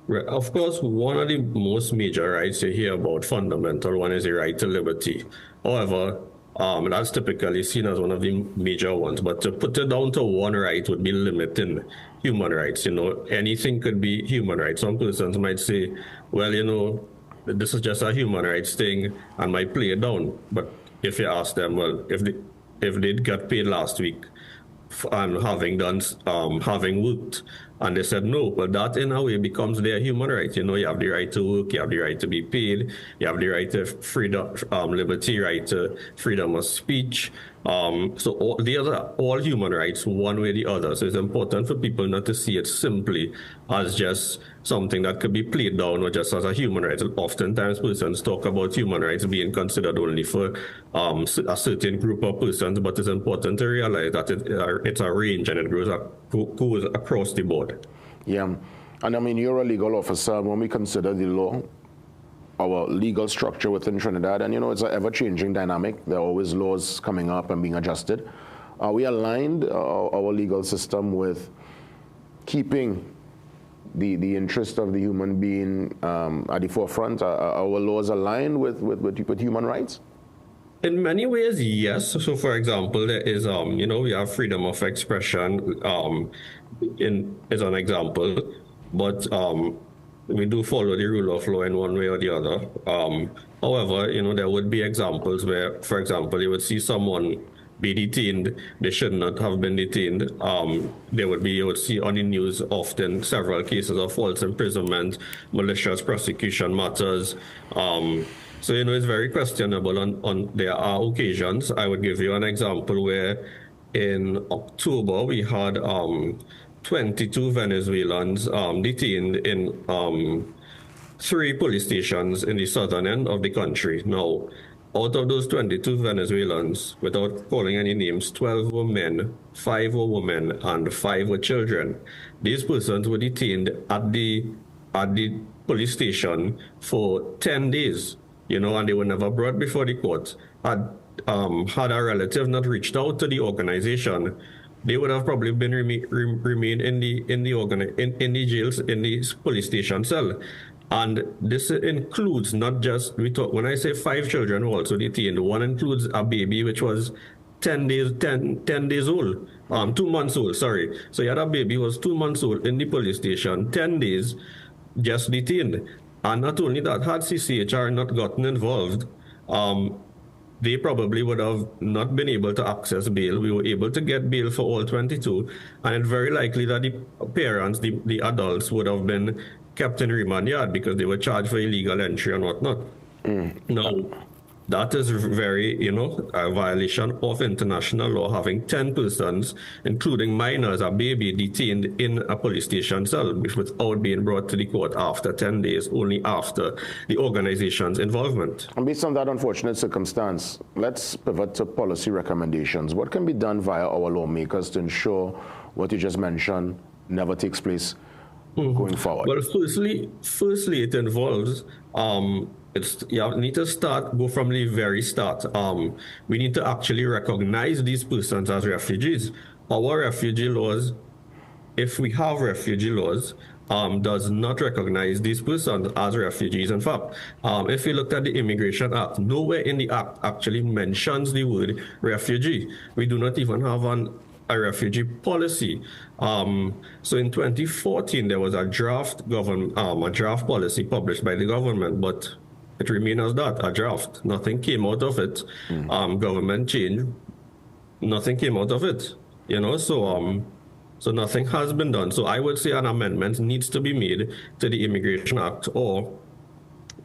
Right. Of course, one of the most major rights you hear about, fundamental one, is the right to liberty. However, that's typically seen as one of the major ones. But to put it down to one right would be limiting human rights. You know, anything could be human rights. Some persons might say, well, you know, this is just a human rights thing and might play it down. But if you ask them, well, if they got paid last week and having worked, and they said no, but that in a way becomes their human right. You know, you have the right to work, you have the right to be paid, you have the right to freedom, liberty, right to freedom of speech. So these are all human rights, one way or the other. So it's important for people not to see it simply as just something that could be played down or just as a human right. Oftentimes persons talk about human rights being considered only for a certain group of persons, but it's important to realize that it's a range and it goes across the board. Yeah, and I mean, you're a legal officer. When we consider the law, our legal structure within Trinidad, and you know, it's an ever-changing dynamic. There are always laws coming up and being adjusted. Are we aligned, our legal system, with keeping the interest of the human being at the forefront? Are our laws aligned with human rights? In many ways, yes. So, for example, there is, you know, we have freedom of expression as an example, but we do follow the rule of law in one way or the other. However, you know, there would be examples where, for example, you would see someone be detained. They should not have been detained. You would see on the news often several cases of false imprisonment, malicious prosecution matters. So, you know, it's very questionable. There are occasions. I would give you an example where in October we had 22 Venezuelans detained in 3 police stations in the southern end of the country. Now, out of those 22 Venezuelans, without calling any names, 12 were men, 5 were women, and 5 were children. These persons were detained at the police station for 10 days. You know, and they were never brought before the court. Had a relative not reached out to the organization, they would have probably been remained in the jails, in the police station cell. And this includes not just, when I say 5 children were also detained, one includes a baby which was 10 days old, 2 months old, sorry. So you had a baby who was 2 months old in the police station, 10 days, just detained. And not only that, had CCHR not gotten involved, they probably would have not been able to access bail. We were able to get bail for all 22, and it's very likely that the parents, the adults, would have been kept in remand yard because they were charged for illegal entry and whatnot. Now, that is very, a violation of international law, having 10 persons, including minors, a baby, detained in a police station cell, without being brought to the court after 10 days, only after the organization's involvement. And based on that unfortunate circumstance, let's pivot to policy recommendations. What can be done via our lawmakers to ensure what you just mentioned never takes place going forward? Well, firstly, it involves you need to go from the very start. We need to actually recognize these persons as refugees. Our refugee laws, if we have refugee laws, does not recognize these persons as refugees. In fact, if you look at the Immigration Act, nowhere in the Act actually mentions the word refugee. We do not even have a refugee policy. So in 2014, there was a draft policy published by the government, but it remained as that, a draft. Nothing came out of it. Government change, nothing came out of it. So nothing has been done. So I would say an amendment needs to be made to the Immigration Act, or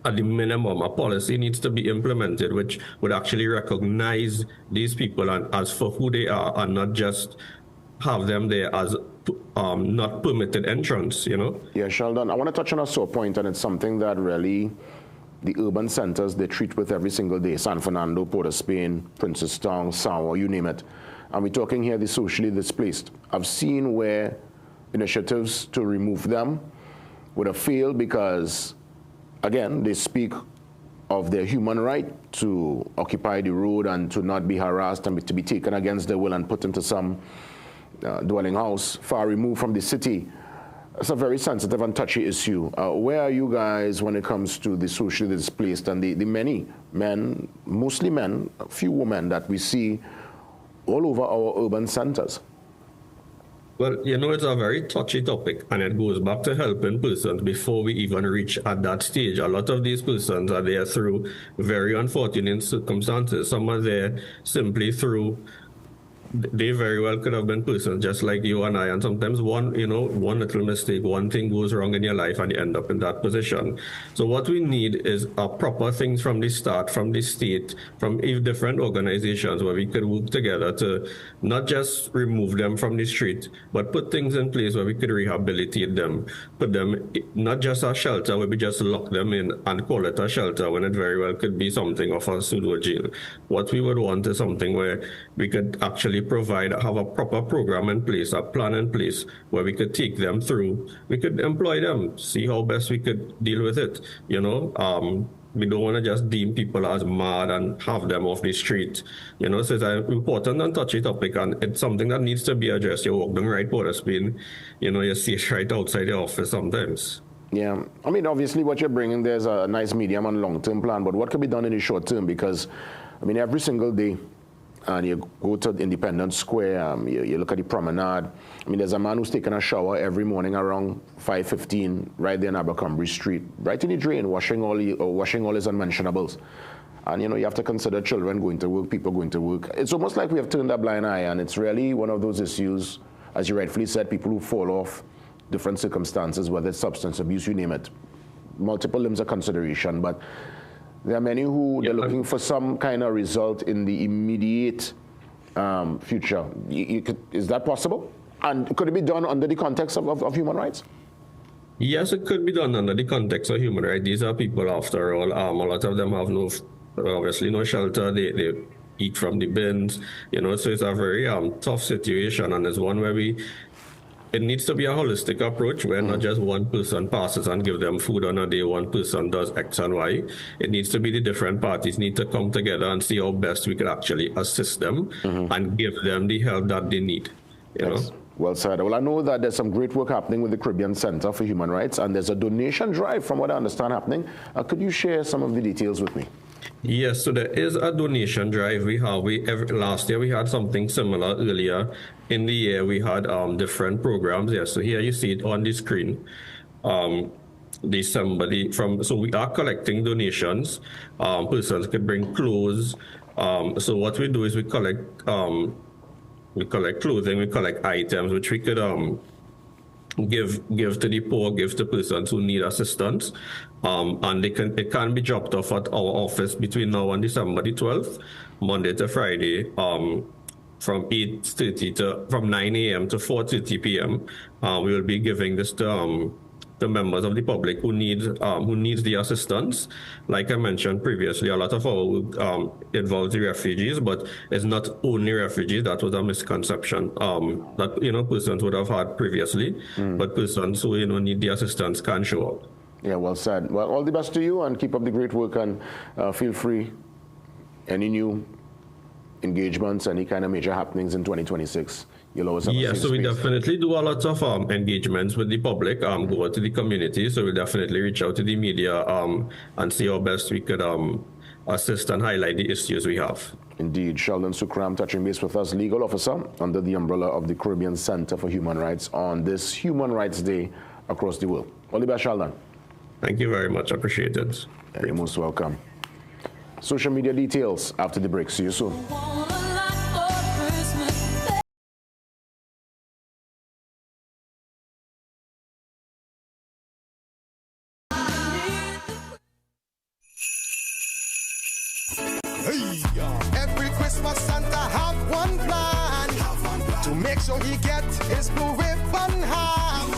at the minimum, a policy needs to be implemented which would actually recognize these people as for who they are, and not just have them there as not permitted entrance, Yeah, Sheldon, I want to touch on a sore point, and it's something that really the urban centers, they treat with every single day. San Fernando, Port of Spain, Princestown, Sawa, you name it. And we're talking here the socially displaced. I've seen where initiatives to remove them would have failed because, again, they speak of their human right to occupy the road and to not be harassed and to be taken against their will and put into some dwelling house far removed from the city. It's a very sensitive and touchy issue. Where are you guys when it comes to the socially displaced and the many men, mostly men, a few women that we see all over our urban centers? Well, it's a very touchy topic, and it goes back to helping persons before we even reach at that stage. A lot of these persons are there through very unfortunate circumstances. Some are there simply through they very well could have been persons just like you and I, and sometimes one little mistake, one thing goes wrong in your life and you end up in that position. So what we need is proper things from the start, from the state, from different organizations where we could work together to not just remove them from the street, but put things in place where we could rehabilitate them, put them not just a shelter where we just lock them in and call it a shelter when it very well could be something of a pseudo jail. What we would want is something where we could actually have a proper program in place, a plan in place where we could take them through. We could employ them, see how best we could deal with it. We don't want to just deem people as mad and have them off the street. So it's an important and touchy topic, and it's something that needs to be addressed. You walk down right Port of Spain, you see it right outside the office sometimes. Yeah, I mean, obviously what you're bringing, there's a nice medium and long-term plan, but what can be done in the short term? Because, every single day, and you go to Independence Square, you look at the promenade. There's a man who's taking a shower every morning around 5:15 right there in Abercrombie Street, right in the drain, washing all his unmentionables. And, you have to consider children going to work, people going to work. It's almost like we have turned a blind eye, and it's really one of those issues, as you rightfully said, people who fall off different circumstances, whether it's substance abuse, you name it. Multiple limbs of consideration, but there are many who they're looking for some kind of result in the immediate future. Is that possible? And could it be done under the context of human rights? Yes, it could be done under the context of human rights. These are people, after all. A lot of them have obviously no shelter. They eat from the bins, so it's a very tough situation, and it's one where it needs to be a holistic approach where not just one person passes and give them food on a day, one person does X and Y. It needs to be the different parties need to come together and see how best we could actually assist them and give them the help that they need. Well said. Well, I know that there's some great work happening with the Caribbean Center for Human Rights, and there's a donation drive, from what I understand, happening. Could you share some of the details with me? Yes, so there is a donation drive we have. Last year we had something similar. Earlier in the year we had different programs. Yes, so here you see it on the screen. So we are collecting donations. Persons could bring clothes, So what we do is we collect clothing, we collect items which we could give to the poor, give to persons who need assistance, and it can be dropped off at our office between now and December the 12th, Monday to Friday, from 9 a.m. to 4:30 p.m. We will be giving this to the members of the public who needs the assistance. Like I mentioned previously, a lot of our work involves the refugees, but it's not only refugees. That was a misconception that persons would have had previously, but persons who need the assistance can show up. Yeah, well said. Well, all the best to you, and keep up the great work, and feel free. Any new engagements, any kind of major happenings in 2026, you'll always have so we definitely do a lot of engagements with the public, go out to the community, so we'll definitely reach out to the media and see how best we could assist and highlight the issues we have. Indeed. Sheldon Sukram touching base with us, legal officer under the umbrella of the Caribbean Center for Human Rights on this Human Rights Day across the world. All the best, Sheldon. Thank you very much. I appreciate it. Yeah, you're most welcome. Social media details after the break. See you soon. Every Christmas Santa have one plan to make sure he get his blue ribbon ham.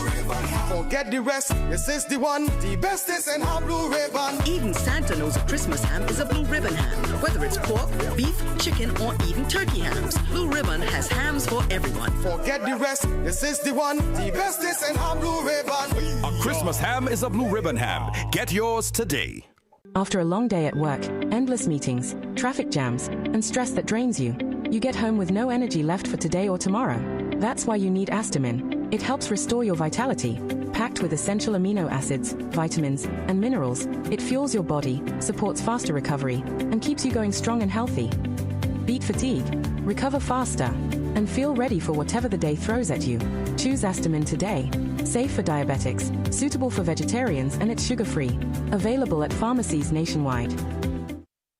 Forget the rest, this is the one, the best is in ham blue ribbon. Even Santa knows a Christmas ham is a blue ribbon ham. Whether it's pork, beef, chicken, or even turkey hams, Blue Ribbon has hams for everyone. Forget the rest, this is the one, the best is in ham blue ribbon. A Christmas ham is a blue ribbon ham. Get yours today. After a long day at work, endless meetings, traffic jams, and stress that drains you, you get home with no energy left for today or tomorrow. That's why you need Astamin. It helps restore your vitality. Packed with essential amino acids, vitamins, and minerals, it fuels your body, supports faster recovery, and keeps you going strong and healthy. Beat fatigue, recover faster, and feel ready for whatever the day throws at you. Choose Astamin today. Safe for diabetics, suitable for vegetarians, and it's sugar-free. Available at pharmacies nationwide.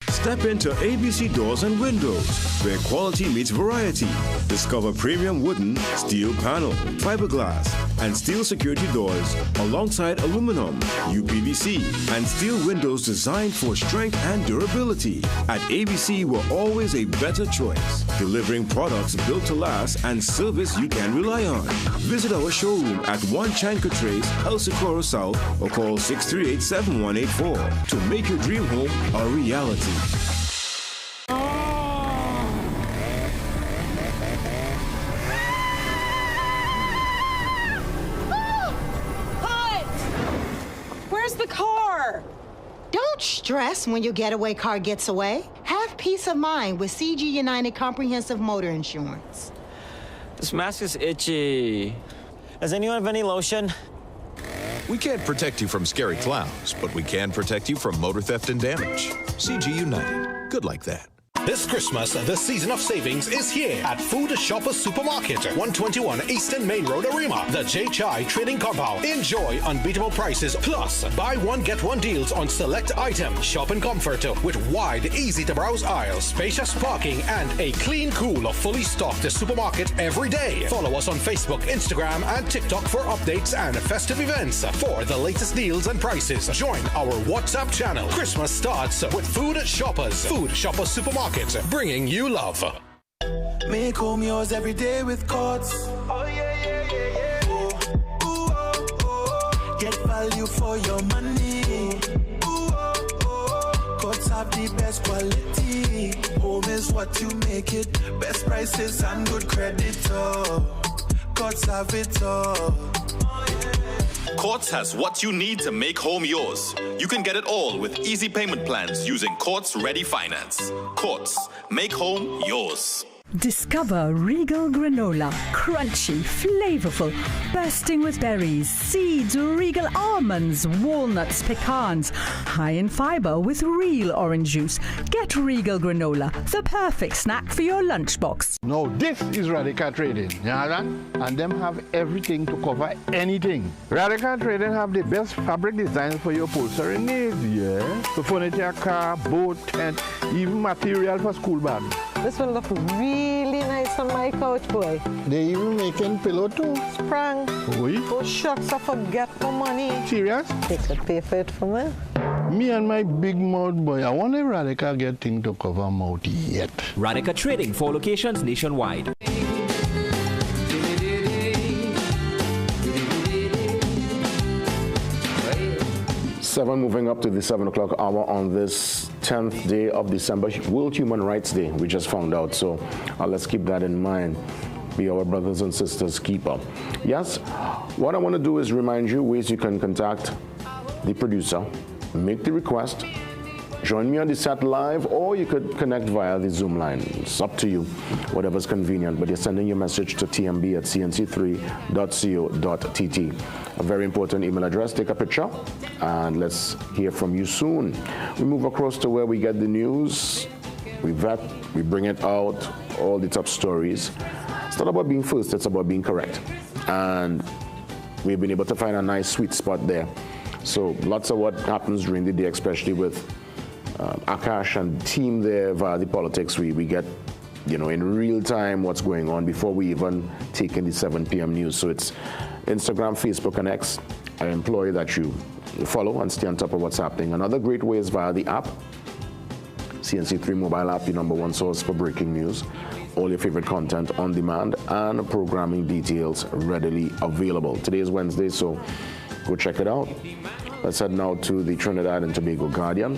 Step into ABC Doors and Windows, where quality meets variety. Discover premium wooden, steel panel, fiberglass, and steel security doors alongside aluminum, UPVC, and steel windows designed for strength and durability. At ABC, we're always a better choice, delivering products built to last and service you can rely on. Visit our showroom at 1 Chanka Trace, El Socorro South, or call 638-7184 to make your dream home a reality. The car. Don't stress when your getaway car gets away. Have peace of mind with CG United Comprehensive Motor Insurance. This mask is itchy. Does anyone have any lotion? We can't protect you from scary clowns, but we can protect you from motor theft and damage. CG United. Good like that. This Christmas, the season of savings is here at Food Shoppers Supermarket, 121 Eastern Main Road, Arima, the J. Chai Trading Compound. Enjoy unbeatable prices, plus buy one, get one deals on select items. Shop in comfort with wide, easy-to-browse aisles, spacious parking, and a clean, cool, fully stocked supermarket every day. Follow us on Facebook, Instagram, and TikTok for updates and festive events. For the latest deals and prices, join our WhatsApp channel. Christmas starts with Food Shoppers. Food Shoppers Supermarket. Bringing you love. Make home yours every day with Courts. Oh yeah, yeah, yeah, yeah. Ooh, oh, oh. Get value for your money. Ooh, oh, oh. Courts have the best quality. Home is what you make it. Best prices and good credit. Oh. Courts have it all. Courts has what you need to make home yours. You can get it all with easy payment plans using Courts Ready Finance. Courts, make home yours. Discover Regal Granola. Crunchy, flavorful, bursting with berries, seeds, Regal almonds, walnuts, pecans. High in fiber with real orange juice. Get Regal Granola, the perfect snack for your lunchbox. Now this is Radical Trading, you know that? And them have everything to cover anything. Radical Trading have the best fabric designs for your upholstery needs, yeah? The furniture, car, boat, tent, even material for school bags. This will look really nice on my couch, boy. They even making pillow too. Sprang. Oui. Oh, shucks, I forget my money. Serious? They could pay for it for me. Me and my big mouth boy, I wonder if Radical get thing to cover mouth yet. Radical Trading, 4 locations nationwide. 7 moving up to the 7 o'clock hour on this 10th day of December, World Human Rights Day, we just found out. So let's keep that in mind. Be our brothers and sisters keeper. Yes, what I want to do is remind you ways you can contact the producer, make the request, join me on the set live, or you could connect via the Zoom line. It's up to you, whatever's convenient, but you're sending your message to tmb@cnc3.co.tt. A very important email address. Take a picture, and let's hear from you soon. We move across to where we get the news. We vet, we bring it out, all the top stories. It's not about being first, it's about being correct. And we've been able to find a nice sweet spot there. So lots of what happens during the day, especially with Akash and team there via the politics, we get, in real time what's going on before we even take in the 7 p.m. news. So it's Instagram, Facebook, and X. I implore you that you follow and stay on top of what's happening. Another great way is via the app. CNC3 mobile app, your #1 source for breaking news. All your favorite content on demand and programming details readily available. Today is Wednesday, so go check it out. Let's head now to the Trinidad and Tobago Guardian.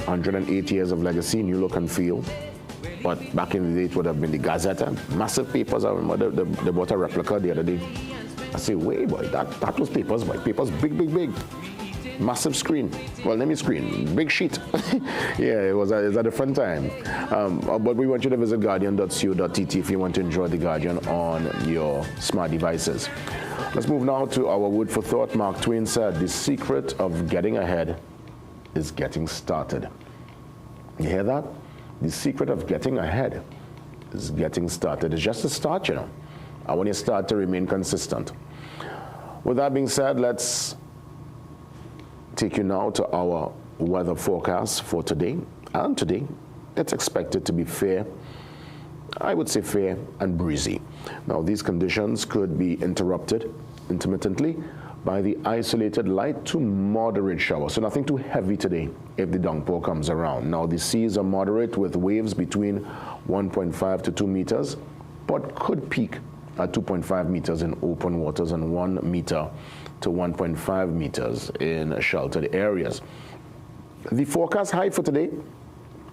108 years of legacy, new look and feel. But back in the day, it would have been the Gazette. Massive papers. I remember they bought a replica the other day. I say, wait, boy, that was papers, boy. Papers, big. Massive screen. Well, let me screen. Big sheet. Yeah, it was a different time. But we want you to visit guardian.co.tt if you want to enjoy the Guardian on your smart devices. Let's move now to our word for thought. Mark Twain said, the secret of getting ahead is getting started. You hear that? The secret of getting ahead is getting started. It's just a start, And when you start to remain consistent. With that being said, let's take you now to our weather forecast for today. And today, it's expected to be fair. I would say fair and breezy. Now, these conditions could be interrupted intermittently by the isolated light to moderate shower. So nothing too heavy today if the downpour comes around. Now, the seas are moderate with waves between 1.5 to 2 meters, but could peak at 2.5 meters in open waters and 1 meter to 1.5 meters in sheltered areas. The forecast high for today,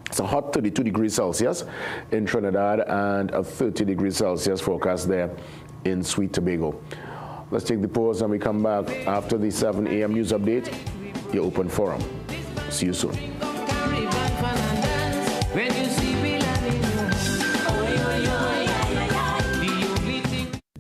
it's a hot 32 degrees Celsius in Trinidad and a 30 degrees Celsius forecast there in Sweet Tobago. Let's take the pause and we come back after the 7 a.m. news update, your open forum. See you soon.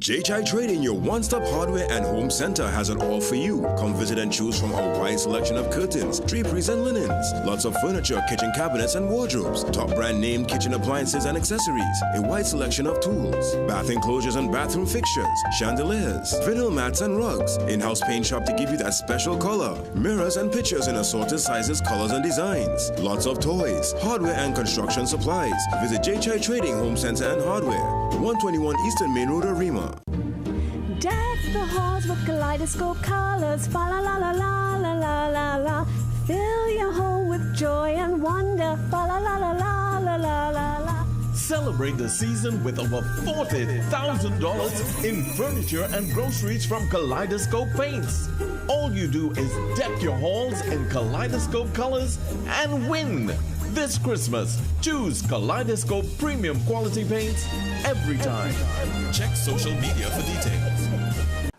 JHI Trading, your one-stop hardware and home center, has it all for you. Come visit and choose from a wide selection of curtains, draperies, and linens. Lots of furniture, kitchen cabinets, and wardrobes. Top brand name kitchen appliances and accessories. A wide selection of tools. Bath enclosures and bathroom fixtures. Chandeliers. Vinyl mats and rugs. In-house paint shop to give you that special color. Mirrors and pictures in assorted sizes, colors, and designs. Lots of toys. Hardware and construction supplies. Visit JHI Trading Home Center and Hardware. 121 Eastern Main Road, Arima. Deck the halls with kaleidoscope colors, fa la la la la la la la la. Fill your home with joy and wonder, fa la la la la la la la la. Celebrate the season with over $40,000 in furniture and groceries from Kaleidoscope Paints. All you do is deck your halls in kaleidoscope colors and win. This Christmas, choose Kaleidoscope premium quality paints every time. Check social media for details.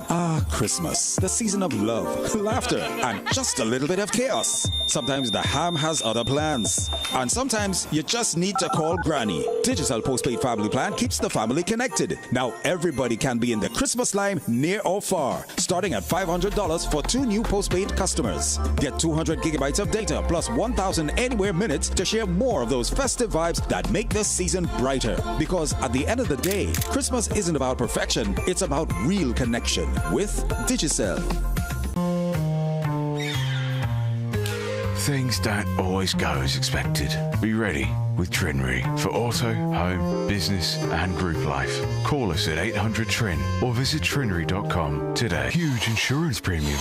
Ah, Christmas, the season of love, laughter, and just a little bit of chaos. Sometimes the ham has other plans. And sometimes you just need to call Granny. Digital Postpaid Family Plan keeps the family connected. Now everybody can be in the Christmas line near or far, starting at $500 for 2 new postpaid customers. Get 200 gigabytes of data plus 1,000 anywhere minutes to share more of those festive vibes that make this season brighter. Because at the end of the day, Christmas isn't about perfection, it's about real connection with Digicel. Things don't always go as expected. Be ready with Trinry for auto, home, business and group life. Call us at 800-TRIN or visit trinry.com today. Huge insurance premium.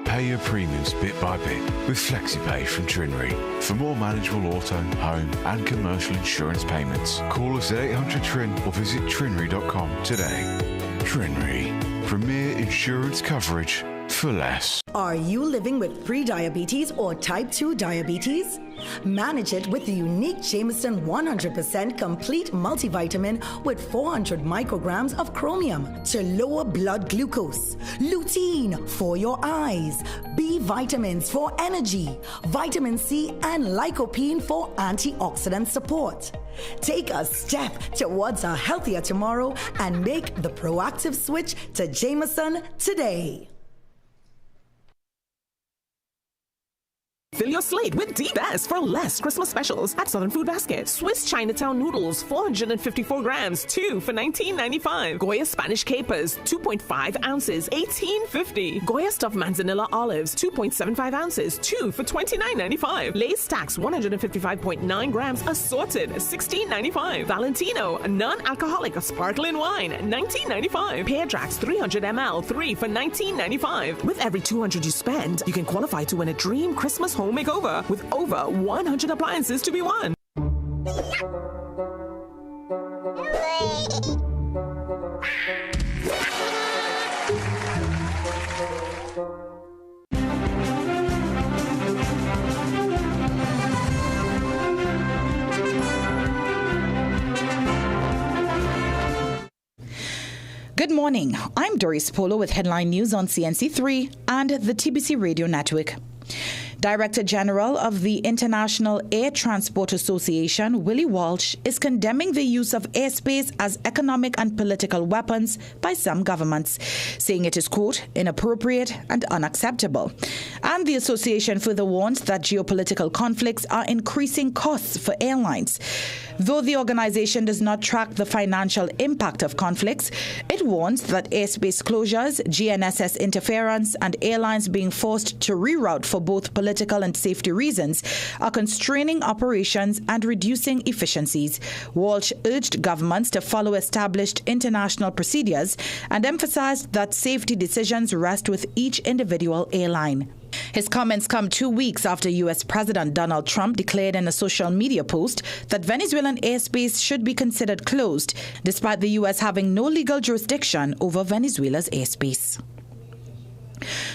Pay your premiums bit by bit with FlexiPay from Trinry. For more manageable auto, home and commercial insurance payments, call us at 800-TRIN or visit trinry.com today. Trinry. Premier insurance coverage for less. Are you living with pre-diabetes or type 2 diabetes? Manage it with the unique Jameson 100% complete multivitamin with 400 micrograms of chromium to lower blood glucose, lutein for your eyes, B vitamins for energy, vitamin C and lycopene for antioxidant support. Take a step towards a healthier tomorrow and make the proactive switch to Jameson today. Fill your slate with D-Best for less Christmas specials at Southern Food Basket. Swiss Chinatown noodles, 454 grams, 2 for $19.95. Goya Spanish capers, 2.5 ounces, $18.50. Goya stuffed manzanilla olives, 2.75 ounces, 2 for $29.95. Lay's Stacks, 155.9 grams, assorted, $16.95. Valentino, non-alcoholic sparkling wine, $19.95. Pear Drax, 300 ml, 3 for $19.95. With every $200 you spend, you can qualify to win a dream Christmas home makeover with over 100 appliances to be won. Good morning. I'm Doris Polo with headline news on CNC3 and the TBC Radio Network. Director General of the International Air Transport Association, Willie Walsh, is condemning the use of airspace as economic and political weapons by some governments, saying it is, quote, inappropriate and unacceptable. And the association further warns that geopolitical conflicts are increasing costs for airlines. Though the organization does not track the financial impact of conflicts, it warns that airspace closures, GNSS interference, and airlines being forced to reroute for both political and safety reasons are constraining operations and reducing efficiencies. Walsh urged governments to follow established international procedures and emphasized that safety decisions rest with each individual airline. His comments come 2 weeks after U.S. President Donald Trump declared in a social media post that Venezuelan airspace should be considered closed, despite the U.S. having no legal jurisdiction over Venezuela's airspace.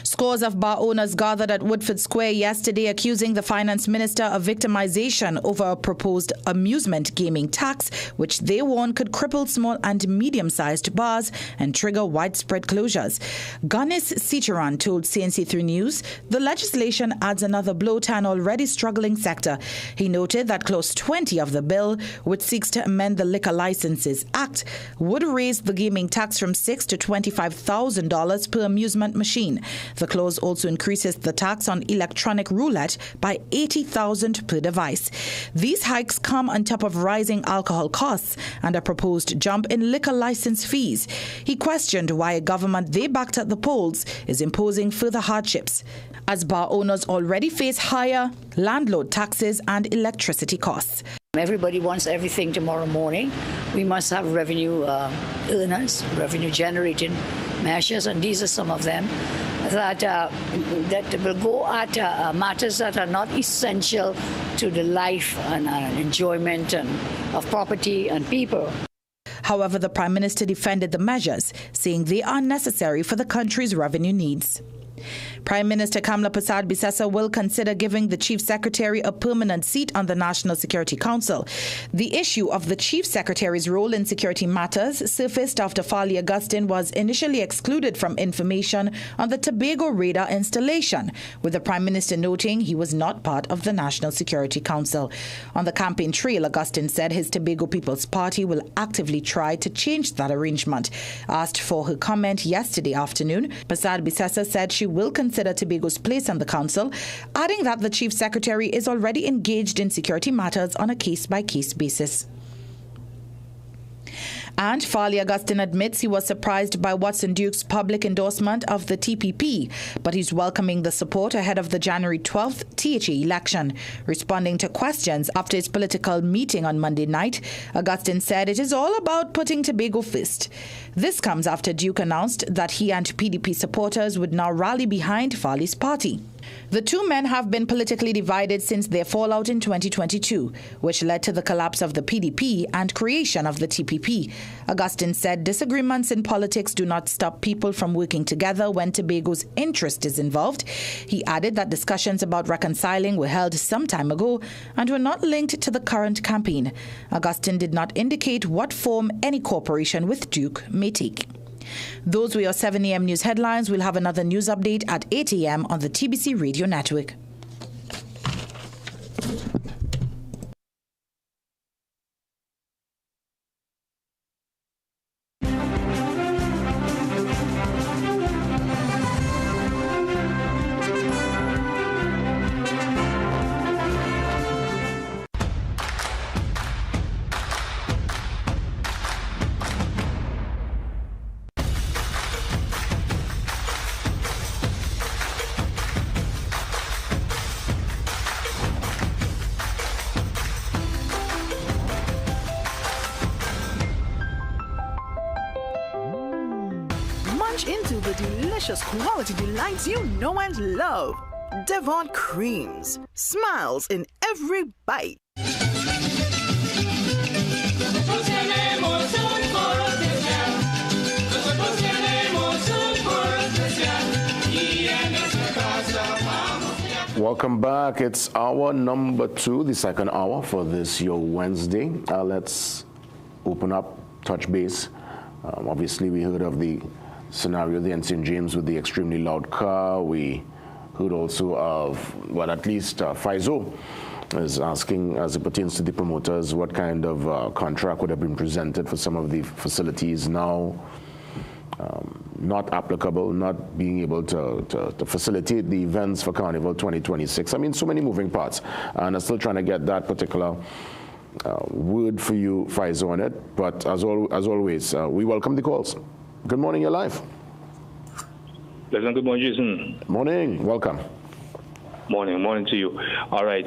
Scores of bar owners gathered at Woodford Square yesterday accusing the finance minister of victimization over a proposed amusement gaming tax, which they warn could cripple small and medium-sized bars and trigger widespread closures. Ganesh Sitaran told CNC3 News the legislation adds another blow to an already struggling sector. He noted that Clause 20 of the bill, which seeks to amend the Liquor Licenses Act, would raise the gaming tax from $6,000 to $25,000 per amusement machine. The clause also increases the tax on electronic roulette by $80,000 per device. These hikes come on top of rising alcohol costs and a proposed jump in liquor license fees. He questioned why a government they backed at the polls is imposing further hardships, as bar owners already face higher landlord taxes and electricity costs. Everybody wants everything tomorrow morning. We must have revenue earners, revenue generating measures, and these are some of them that will go at matters that are not essential to the life and enjoyment of property and people. However, the Prime Minister defended the measures, saying they are necessary for the country's revenue needs. Prime Minister Kamla Persad-Bissessar will consider giving the Chief Secretary a permanent seat on the National Security Council. The issue of the Chief Secretary's role in security matters surfaced after Farley Augustine was initially excluded from information on the Tobago radar installation, with the Prime Minister noting he was not part of the National Security Council. On the campaign trail, Augustine said his Tobago People's Party will actively try to change that arrangement. Asked for her comment yesterday afternoon, Persad-Bissessar said she will consider Tobago's place on the council, adding that the Chief Secretary is already engaged in security matters on a case-by-case basis. And Farley Augustine admits he was surprised by Watson Duke's public endorsement of the TPP, but he's welcoming the support ahead of the January 12th THA election. Responding to questions after his political meeting on Monday night, Augustine said it is all about putting Tobago first. This comes after Duke announced that he and PDP supporters would now rally behind Farley's party. The two men have been politically divided since their fallout in 2022, which led to the collapse of the PDP and creation of the TPP. Augustine said disagreements in politics do not stop people from working together when Tobago's interest is involved. He added that discussions about reconciling were held some time ago and were not linked to the current campaign. Augustine did not indicate what form any cooperation with Duke may take. Those were your 7 a.m. news headlines. We'll have another news update at 8 a.m. on the TBC Radio Network. Into the delicious quality delights you know and love. Devon Creams. Smiles in every bite. Welcome back. It's hour number 2, the second hour for this your Wednesday. Let's open up, touch base. Obviously, we heard of the scenario there in St. James with the extremely loud car. We heard also of, well, at least FISO is asking, as it pertains to the promoters, what kind of contract would have been presented for some of the facilities now not applicable, not being able to facilitate the events for Carnival 2026. I mean, so many moving parts. And I'm still trying to get that particular word for you, FISO, on it. But as always, we welcome the calls. Good morning, you're live. Pleasant good morning, Jason. Morning, welcome. Morning to you. All right,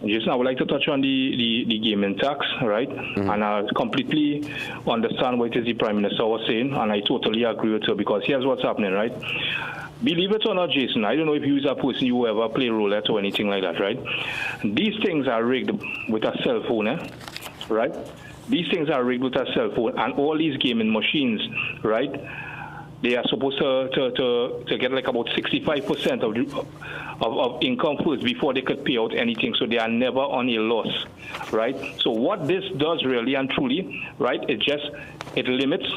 Jason, I would like to touch on the gaming tax, right? Mm-hmm. And I completely understand what the Prime Minister was saying, and I totally agree with her, because here's what's happening, right? Believe it or not, Jason, I don't know if you is a person you ever play roulette or anything like that, right? These things are rigged with a cell phone, right? These things are rigged with a cell phone, and all these gaming machines, right? They are supposed to get like about 65% of income first before they could pay out anything, so they are never on a loss, right? So what this does really and truly, right, it limits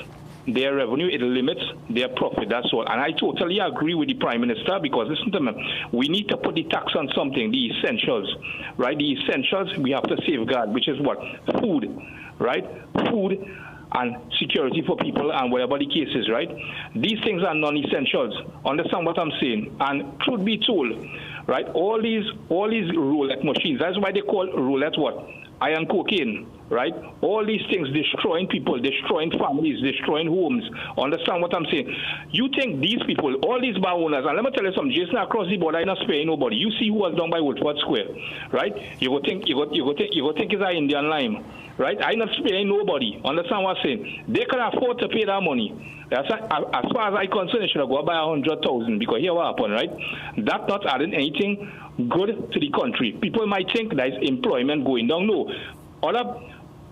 their revenue, it limits their profit, that's all. And I totally agree with the Prime Minister, because listen to me, we need to put the tax on something, the essentials, right? The essentials we have to safeguard, which is what? Food, right? Food and security for people and whatever the case is, right? These things are non-essentials. Understand what I'm saying? And truth be told, right, all these roulette machines, that's why they call roulette what? Iron cocaine, right? All these things destroying people, destroying families, destroying homes. Understand what I'm saying? You think these people, all these bar owners, and let me tell you something, Jason, across the border, I'm not sparing nobody. You see who was done by Woodford Square, right? You go think it's an Indian lime, right? I'm not sparing nobody. Understand what I'm saying? They can afford to pay that money. As far as I'm concerned, they should have go buy 100,000, because here what happened, right? That's not adding anything good to the country. People might think there's employment going down. No.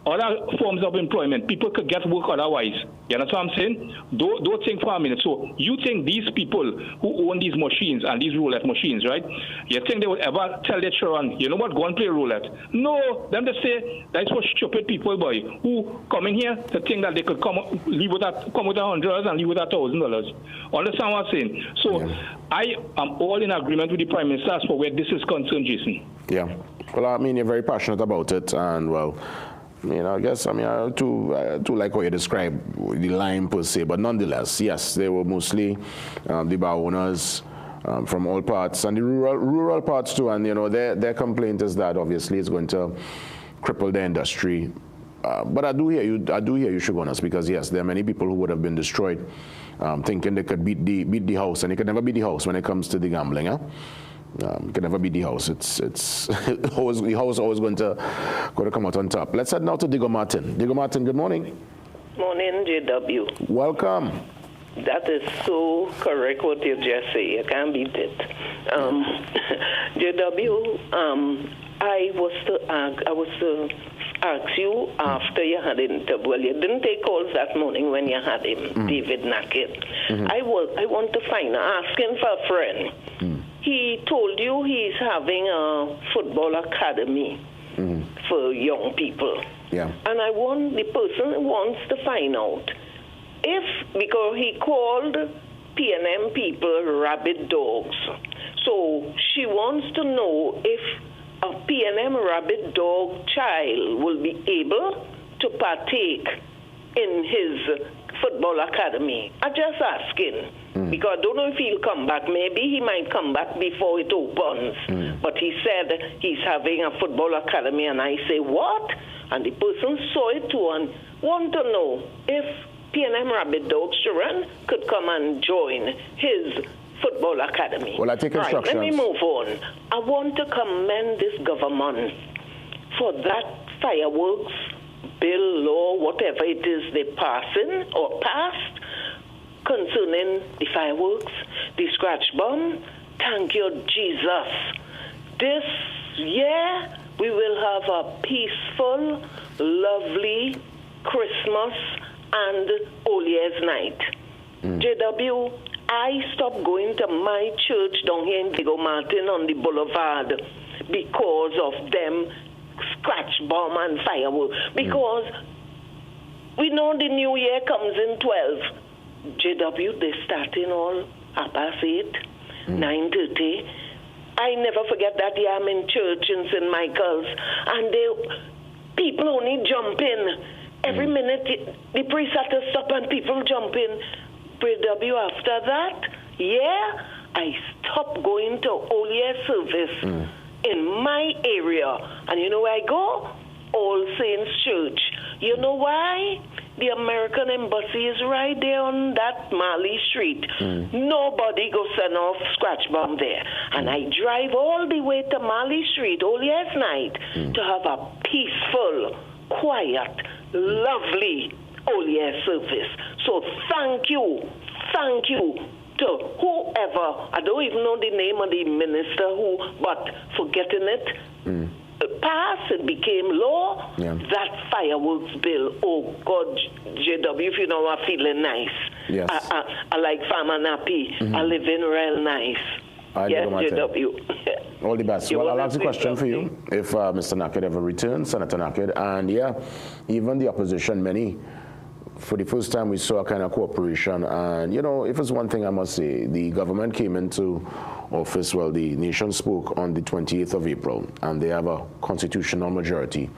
other forms of employment. People could get work otherwise. You know what I'm saying? Don't think for a minute. So you think these people who own these machines and these roulette machines, right? You think they would ever tell their children, you know what, go and play roulette? No, them just say that's for stupid people, boy, who coming here to think that they could come with $100 and leave with $1,000. Understand what I'm saying? So I am all in agreement with the Prime Minister as for where this is concerned, Jason. Yeah. Well, I mean, you're very passionate about it, and well, I guess, I too like how you describe the line per se, but nonetheless, yes, they were mostly the bar owners from all parts, and the rural parts too, and their complaint is that obviously it's going to cripple the industry. But I do hear you, Shugonas, because yes, there are many people who would have been destroyed, thinking they could beat the house, and they could never beat the house when it comes to the gambling. Huh? You can never beat the house. It's always, the house always going to come out on top. Let's head now to Diego Martin. Diego Martin, good morning. Morning, JW. Welcome. That is so correct what you just say. You can't beat it. JW, I was to ask you after you had interview. Well, you didn't take calls that morning when you had him, David Nackett. I want to asking for a friend. He told you he's having a football academy for young people. Yeah. And the person wants to find out if, because he called P&M people rabid dogs. So she wants to know if a P&M rabid dog child will be able to partake in his football academy. I'm just asking, because I don't know if he'll come back. Maybe he might come back before it opens. But he said he's having a football academy, and I say, what? And the person saw it too and want to know if P&M Rabbit Dogs children could come and join his football academy. Well, I take instructions. Right, let me move on. I want to commend this government for that fireworks bill, law, whatever it is they passing or passed concerning the fireworks, the scratch bomb. Thank you, Jesus. This year we will have a peaceful, lovely Christmas and All Year's Night. JW, I stopped going to my church down here in Diego Martin on the boulevard because of them scratch bomb and fireworks. Because we know the new year comes in 12. JW, they starting all 8:30, 9:30. I never forget that year I'm in church in St. Michael's, and people only jump in. Every minute the priest had to stop and people jump in. JW, after that, I stopped going to All Year service in my area. And you know where I go? All Saints Church. You know why? The American Embassy is right there on that Marley Street. Nobody goes send off scratch bomb there. And I drive all the way to Marley Street All Year's Night to have a peaceful, quiet, lovely All Year service. So thank you to whoever, I don't even know the name of the minister but for getting it passed, it became law. That fireworks bill, oh God, JW, if you know, I'm feeling nice. Yes. I like Farmer Nappy. I live in real nice. Yes, JW. All the best. Well, I'll ask a question for you. If Mr. Nackett ever returns, Senator Nackett, and even the opposition, many, for the first time we saw a kind of cooperation. And, if it's one thing I must say, the government came into office, well, the nation spoke on the 28th of April, and they have a constitutional majority.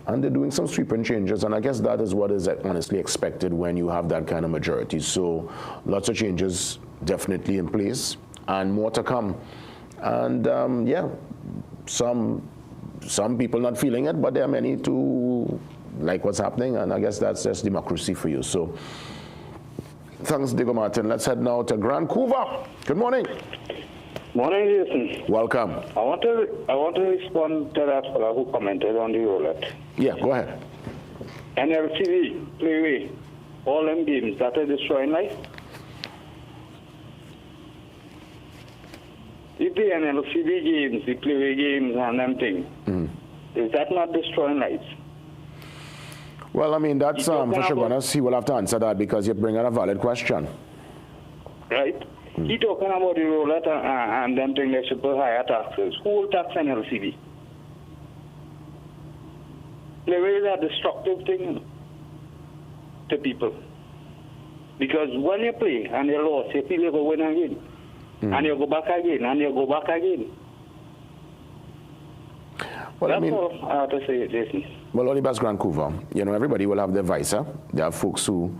And they're doing some sweeping changes, and I guess that is what is honestly expected when you have that kind of majority. So lots of changes definitely in place, and more to come. And some people not feeling it, but there are many to like what's happening, and I guess that's just democracy for you. So thanks, Diego Martin. Let's head now to Grand Couva. Good morning. Morning, Jason. Welcome. I want to respond to that fellow who commented on the roulette. Yeah, go ahead. NLCV, Playway, all them games that are destroying life. If the NLCV games, the Playway games and them things, is that not destroying lives? Well, I mean, that's for Shogunas. He will have to answer that because you're bringing a valid question. Right? He talking about the roulette and them thing they should put higher taxes. Who will tax an LCV? They really are destructive thing to people. Because when you play and you lose, you feel you go win again. And you go back again, and you go back again. Well, that's all I have to say, Jason. Well, Olibas Vancouver, everybody will have their visor. There are folks who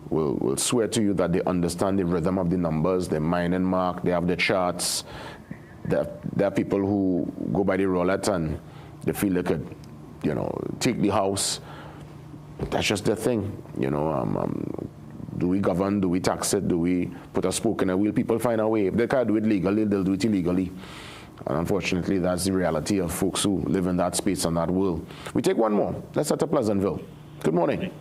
will swear to you that they understand the rhythm of the numbers, they mine and mark, they have the charts. There are people who go by the roulette and they feel they could, take the house. That's just their thing, Do we govern? Do we tax it? Do we put a spoke in a wheel? People find a way. If they can't do it legally, they'll do it illegally. And unfortunately, that's the reality of folks who live in that space and that world. We take one more. Let's start to Pleasantville. Good morning.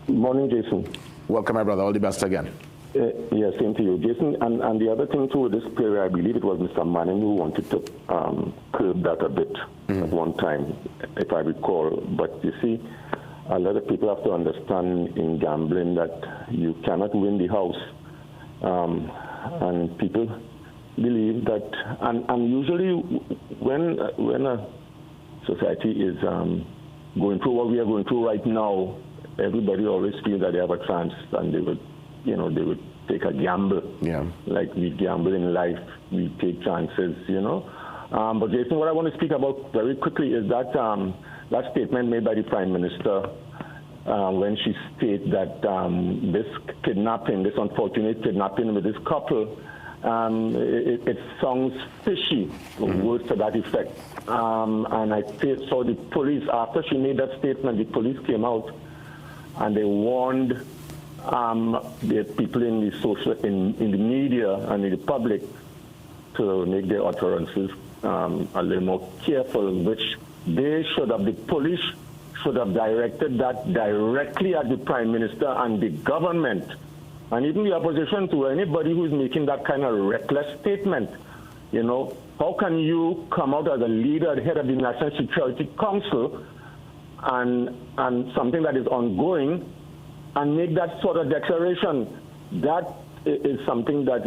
Good morning, Jason. Welcome, my brother. All the best again. Yeah, same to you, Jason. And the other thing, too, with this player, I believe it was Mr. Manning who wanted to curb that a bit at one time, if I recall. But you see, a lot of people have to understand in gambling that you cannot win the house. And people believe that, and usually when a society is going through what we are going through right now, everybody always feels that they have a chance and they would take a gamble. Yeah. Like we gamble in life, we take chances, But Jason, what I want to speak about very quickly is that that statement made by the Prime Minister when she stated that this unfortunate kidnapping with this couple, it sounds fishy, words to that effect. And I saw the police, after she made that statement, the police came out and they warned the people in the media and in the public to make their utterances a little more careful, which the police should have directed that directly at the Prime Minister and the government, and even the opposition, to anybody who's making that kind of reckless statement. How can you come out as a leader, head of the National Security Council, and something that is ongoing, and make that sort of declaration? That is something that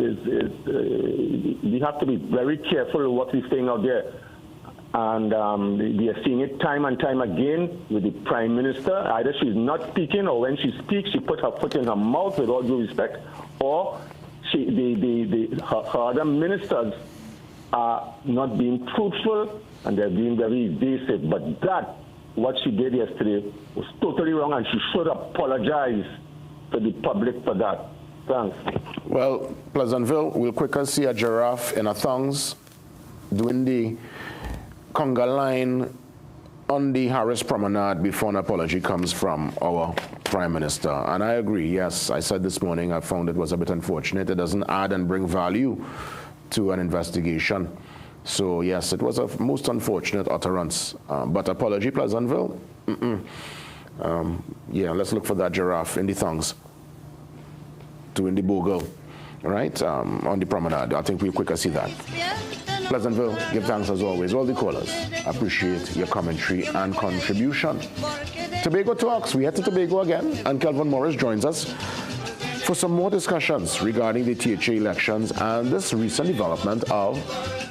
we have to be very careful what we're saying out there. And we are seeing it time and time again with the Prime Minister. Either she's not speaking, or when she speaks, she puts her foot in her mouth, with all due respect, or her other ministers are not being truthful and they're being very evasive. But what she did yesterday was totally wrong, and she should apologize to the public for that. Thanks. Well, Pleasantville, we'll quicker see a giraffe in a thongs doing the conga line on the Harris Promenade before an apology comes from our Prime Minister. And I agree, yes, I said this morning I found it was a bit unfortunate. It doesn't add and bring value to an investigation. So yes, it was a most unfortunate utterance. But apology, Pleasantville? Yeah, let's look for that giraffe in the thongs, doing the bogle, right, on the promenade. I think we'll quicker see that. Pleasantville, give thanks as always. All the callers, appreciate your commentary and contribution. Tobago Talks, we head to Tobago again, and Kelvin Morris joins us for some more discussions regarding the THA elections and this recent development of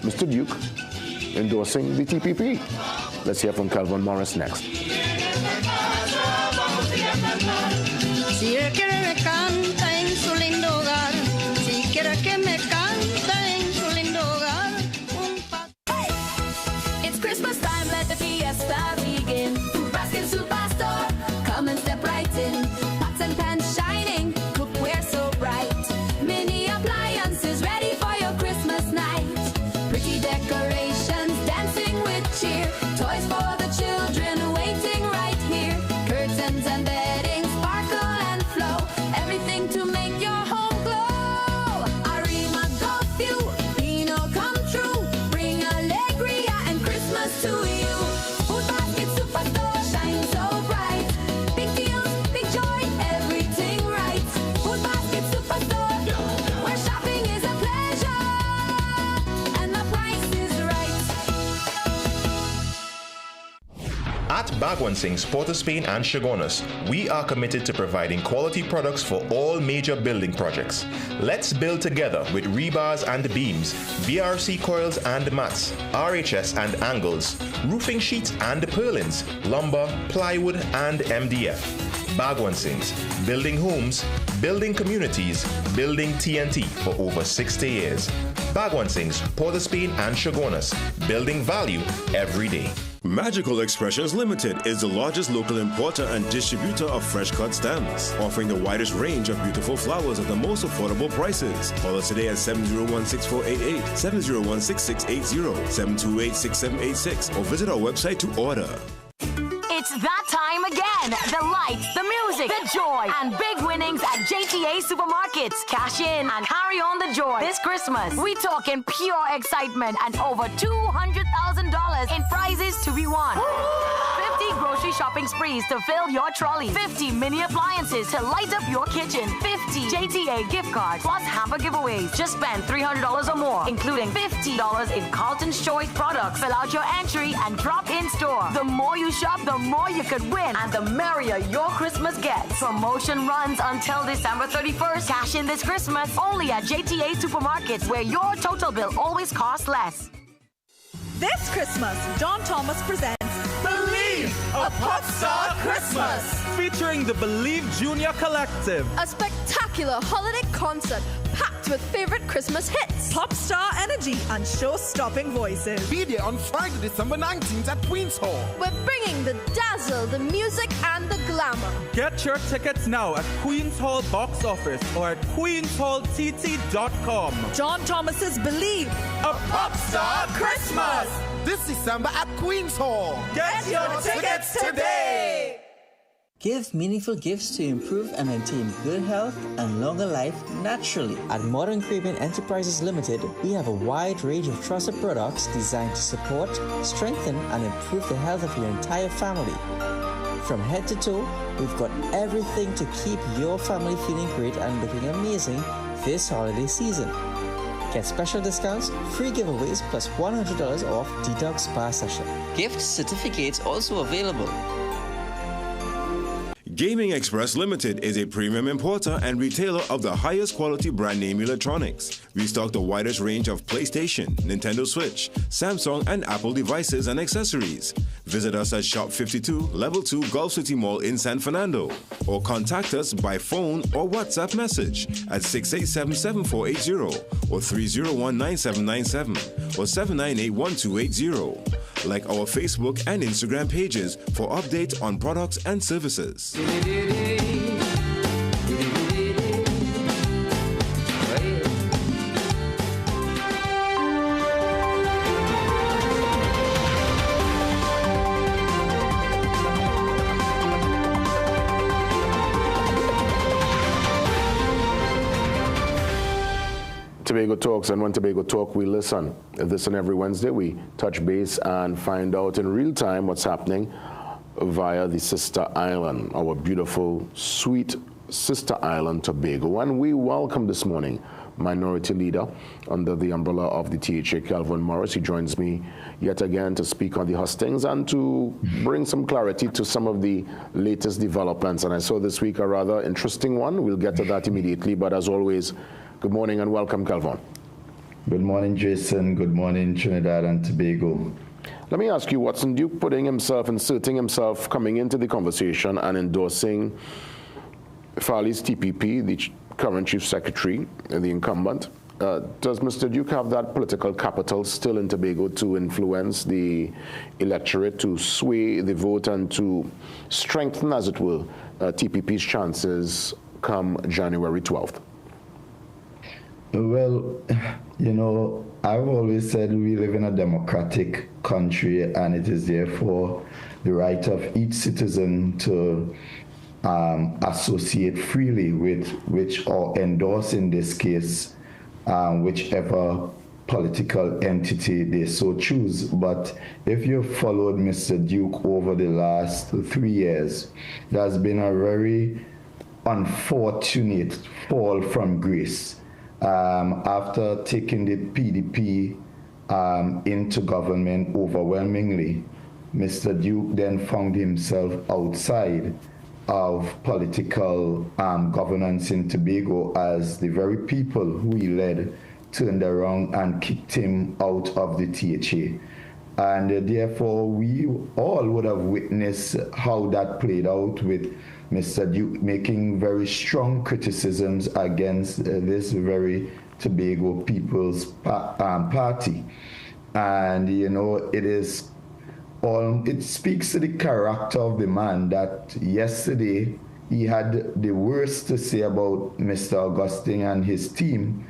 Mr. Duke endorsing the TPP. Let's hear from Kelvin Morris next. It's Christmas time, let the fiesta begin. Baskin Superstore, come and step right in. Pots and pans shining, cookware so bright. Mini appliances ready for your Christmas night. Pretty decorations, dancing with cheer. Toys for the children, wait At Bagwansing's, Port of Spain and Chaguanas, we are committed to providing quality products for all major building projects. Let's build together with rebars and beams, BRC coils and mats, RHS and angles, roofing sheets and purlins, lumber, plywood and MDF. Bagwansing's, building homes, building communities, building TNT for over 60 years. Bagwansing's, Port of Spain and Chaguanas, building value every day. Magical Expressions Limited is the largest local importer and distributor of fresh cut stems, offering the widest range of beautiful flowers at the most affordable prices. Call us today at 701-6488, 701-6680, 728-6786, or visit our website to order. It's that time again. The lights, the music, the joy, and big winnings at JTA Supermarkets. Cash in and carry on the joy this Christmas. We talking pure excitement and over $200,000 in prizes to be won. 50 grocery shopping sprees to fill your trolley. 50 mini appliances to light up your kitchen. 50 JTA gift cards plus hamper giveaways. Just spend $300 or more, including $50 in Carlton's Choice products. Fill out your entry and drop in store. The more you shop, the more you could win, and the merrier your Christmas gets. Promotion runs until December 31st. Cash in this Christmas only at JTA Supermarkets, where your total bill always costs less. This Christmas, John Thomas presents Believe, a Pop Star Christmas, featuring the Believe Junior Collective. A spectacular holiday concert packed with favorite Christmas hits, pop star energy, and show-stopping voices. Be there on Friday, December 19th at Queen's Hall. We're bringing the dazzle, the music, and the glamour. Get your tickets now at Queen's Hall box office or at queenshalltt.com. John Thomas's Believe, a Pop Star Christmas, this December at Queen's Hall. Get your tickets today. Give meaningful gifts to improve and maintain good health and longer life naturally. At Modern Caribbean Enterprises Limited, we have a wide range of trusted products designed to support, strengthen, and improve the health of your entire family. From head to toe, we've got everything to keep your family feeling great and looking amazing this holiday season. Get special discounts, free giveaways, plus $100 off detox spa session. Gift certificates also available. Gaming Express Limited is a premium importer and retailer of the highest quality brand name electronics. We stock the widest range of PlayStation, Nintendo Switch, Samsung, and Apple devices and accessories. Visit us at Shop 52, Level 2, Gulf City Mall in San Fernando, or contact us by phone or WhatsApp message at 687-7480 or 301-9797 or 798-1280. Like our Facebook and Instagram pages for updates on products and services. Tobago Talks, and when Tobago Talk, we listen. This and every Wednesday, we touch base and find out in real time what's happening via the sister island, our beautiful, sweet sister island, Tobago. And we welcome this morning Minority Leader under the umbrella of the THA, Calvin Morris. He joins me yet again to speak on the hustings and to bring some clarity to some of the latest developments. And I saw this week a rather interesting one. We'll get to that immediately, but as always, good morning and welcome, Calvin. Good morning, Jason. Good morning, Trinidad and Tobago. Let me ask you, Watson Duke inserting himself, coming into the conversation and endorsing Farley's TPP, the current chief secretary, the incumbent. Does Mr. Duke have that political capital still in Tobago to influence the electorate, to sway the vote and to strengthen, as it will, TPP's chances come January 12th? Well, you know, I've always said we live in a democratic country, and it is therefore the right of each citizen to associate freely with which, or endorse in this case, whichever political entity they so choose. But if you've followed Mr. Duke over the last 3 years, there's been a very unfortunate fall from grace. After taking the PDP into government overwhelmingly, Mr. Duke then found himself outside of political governance in Tobago, as the very people who he led turned around and kicked him out of the THA. And therefore, we all would have witnessed how that played out, with Mr. Duke making very strong criticisms against this very Tobago People's Party. And, you know, it speaks to the character of the man that yesterday he had the worst to say about Mr. Augustine and his team,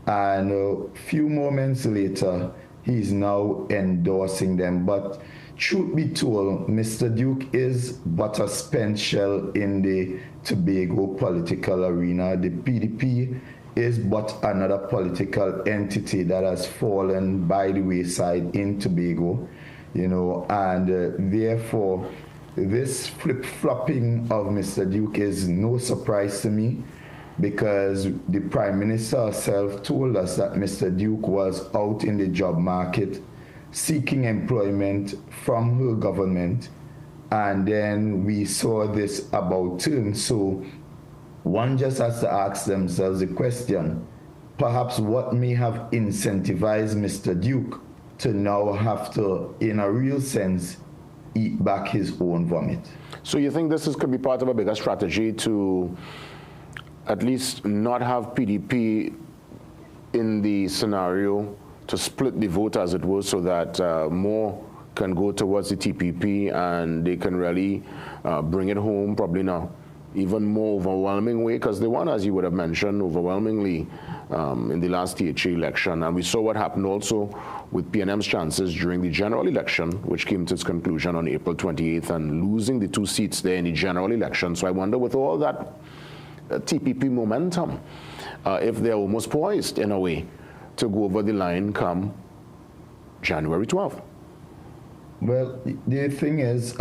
and a few moments later, he's now endorsing them. But truth be told, Mr. Duke is but a spent shell in the Tobago political arena. The PDP is but another political entity that has fallen by the wayside in Tobago, you know, and therefore this flip-flopping of Mr. Duke is no surprise to me, because the Prime Minister herself told us that Mr. Duke was out in the job market seeking employment from her government, and then we saw this about turn. So one just has to ask themselves the question, perhaps what may have incentivized Mr. Duke to now have to, in a real sense, eat back his own vomit. So you think this could be part of a bigger strategy to at least not have PDP in the scenario, to split the vote, as it were, so that more can go towards the TPP and they can really bring it home, probably now even more overwhelming way, because they won, as you would have mentioned, overwhelmingly in the last THA election. And we saw what happened also with PNM's chances during the general election, which came to its conclusion on April 28th, and losing the 2 seats there in the general election. So I wonder, with all that TPP momentum, if they're almost poised in a way to go over the line come January 12th. Well, the thing is,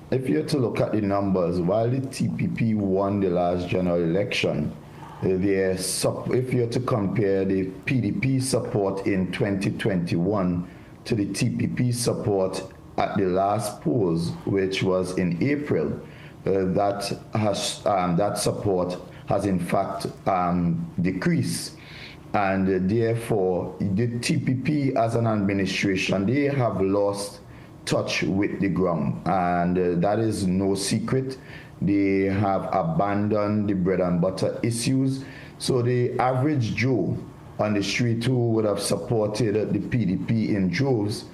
if you're to look at the numbers, while the TPP won the last general election, if you're to compare the PDP support in 2021 to the TPP support at the last polls, which was in April, that support has in fact decreased. And therefore, the TPP as an administration, they have lost touch with the ground, and that is no secret. They have abandoned the bread and butter issues. So the average Joe on the street who would have supported the PDP in droves,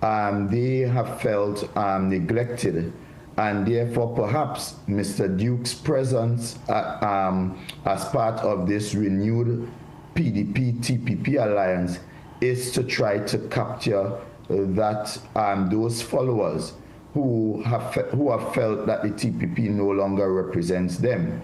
they have felt neglected, and therefore perhaps Mr. Duke's presence as part of this renewed PDP-TPP alliance is to try to capture those followers who have felt that the TPP no longer represents them.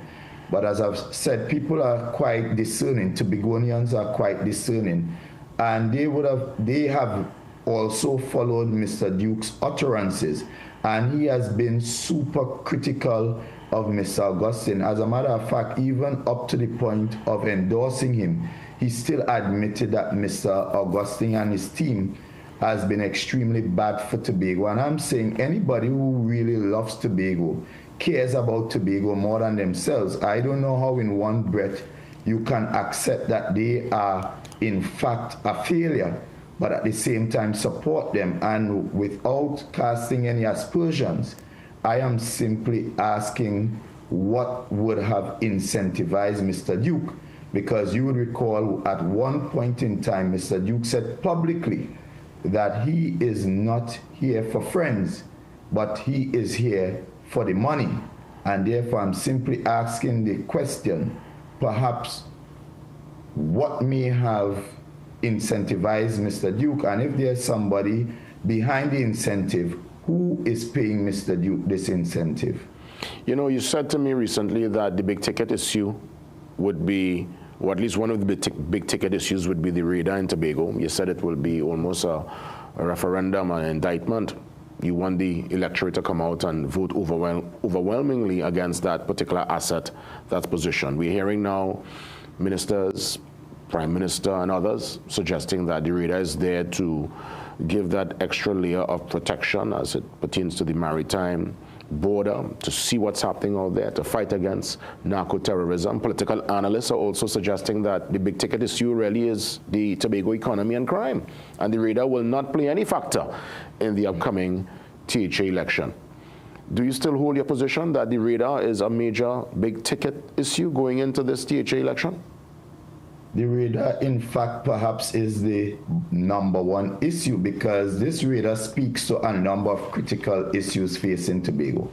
But as I've said, people are quite discerning. Tobagonians are quite discerning, and they have also followed Mr. Duke's utterances, and he has been super critical of Mr. Augustine. As a matter of fact, even up to the point of endorsing him, he still admitted that Mr. Augustine and his team has been extremely bad for Tobago. And I'm saying anybody who really loves Tobago, cares about Tobago more than themselves, I don't know how in one breath you can accept that they are in fact a failure, but at the same time support them. And without casting any aspersions, I am simply asking what would have incentivized Mr. Duke, because you would recall at one point in time, Mr. Duke said publicly that he is not here for friends, but he is here for the money. And therefore, I'm simply asking the question, perhaps what may have incentivized Mr. Duke, and if there's somebody behind the incentive, who is paying Mr. Duke this incentive? You know, you said to me recently that the big ticket issue would be, or at least one of the big ticket issues would be the radar in Tobago. You said it will be almost a referendum, an indictment. You want the electorate to come out and vote overwhelmingly against that particular asset that's positioned. We're hearing now ministers Prime Minister and others, suggesting that the radar is there to give that extra layer of protection as it pertains to the maritime border, to see what's happening out there, to fight against narco-terrorism. Political analysts are also suggesting that the big ticket issue really is the Tobago economy and crime, and the radar will not play any factor in the upcoming THA election. Do you still hold your position that the radar is a major big ticket issue going into this THA election? The radar, in fact, perhaps is the #1 issue, because this radar speaks to a number of critical issues facing Tobago.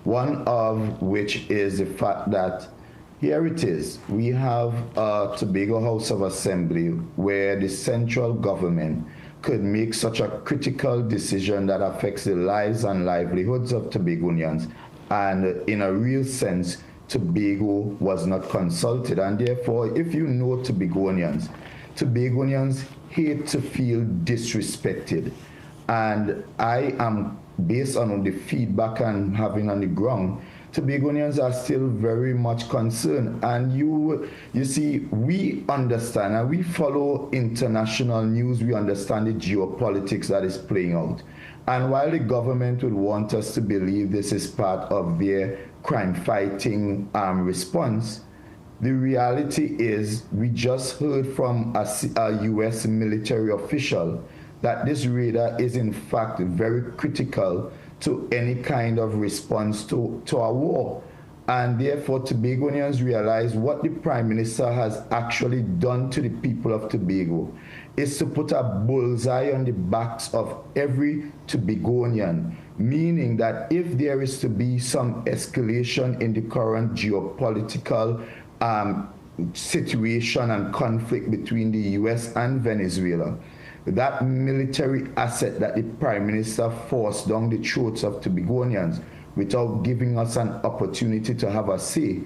One of which is the fact that here it is. We have a Tobago House of Assembly where the central government could make such a critical decision that affects the lives and livelihoods of Tobagonians, and in a real sense, Tobago was not consulted. And therefore, if you know Tobagonians hate to feel disrespected. And I am, based on the feedback I'm having on the ground, Tobagonians are still very much concerned. And you see, we understand and we follow international news. We understand the geopolitics that is playing out. And while the government would want us to believe this is part of their crime-fighting response, the reality is we just heard from a U.S. military official that this radar is in fact very critical to any kind of response to a war. And therefore, Tobagonians realize what the Prime Minister has actually done to the people of Tobago is to put a bullseye on the backs of every Tobagonian, meaning that if there is to be some escalation in the current geopolitical situation and conflict between the U.S. and Venezuela, that military asset that the Prime Minister forced down the throats of Tobagonians without giving us an opportunity to have a say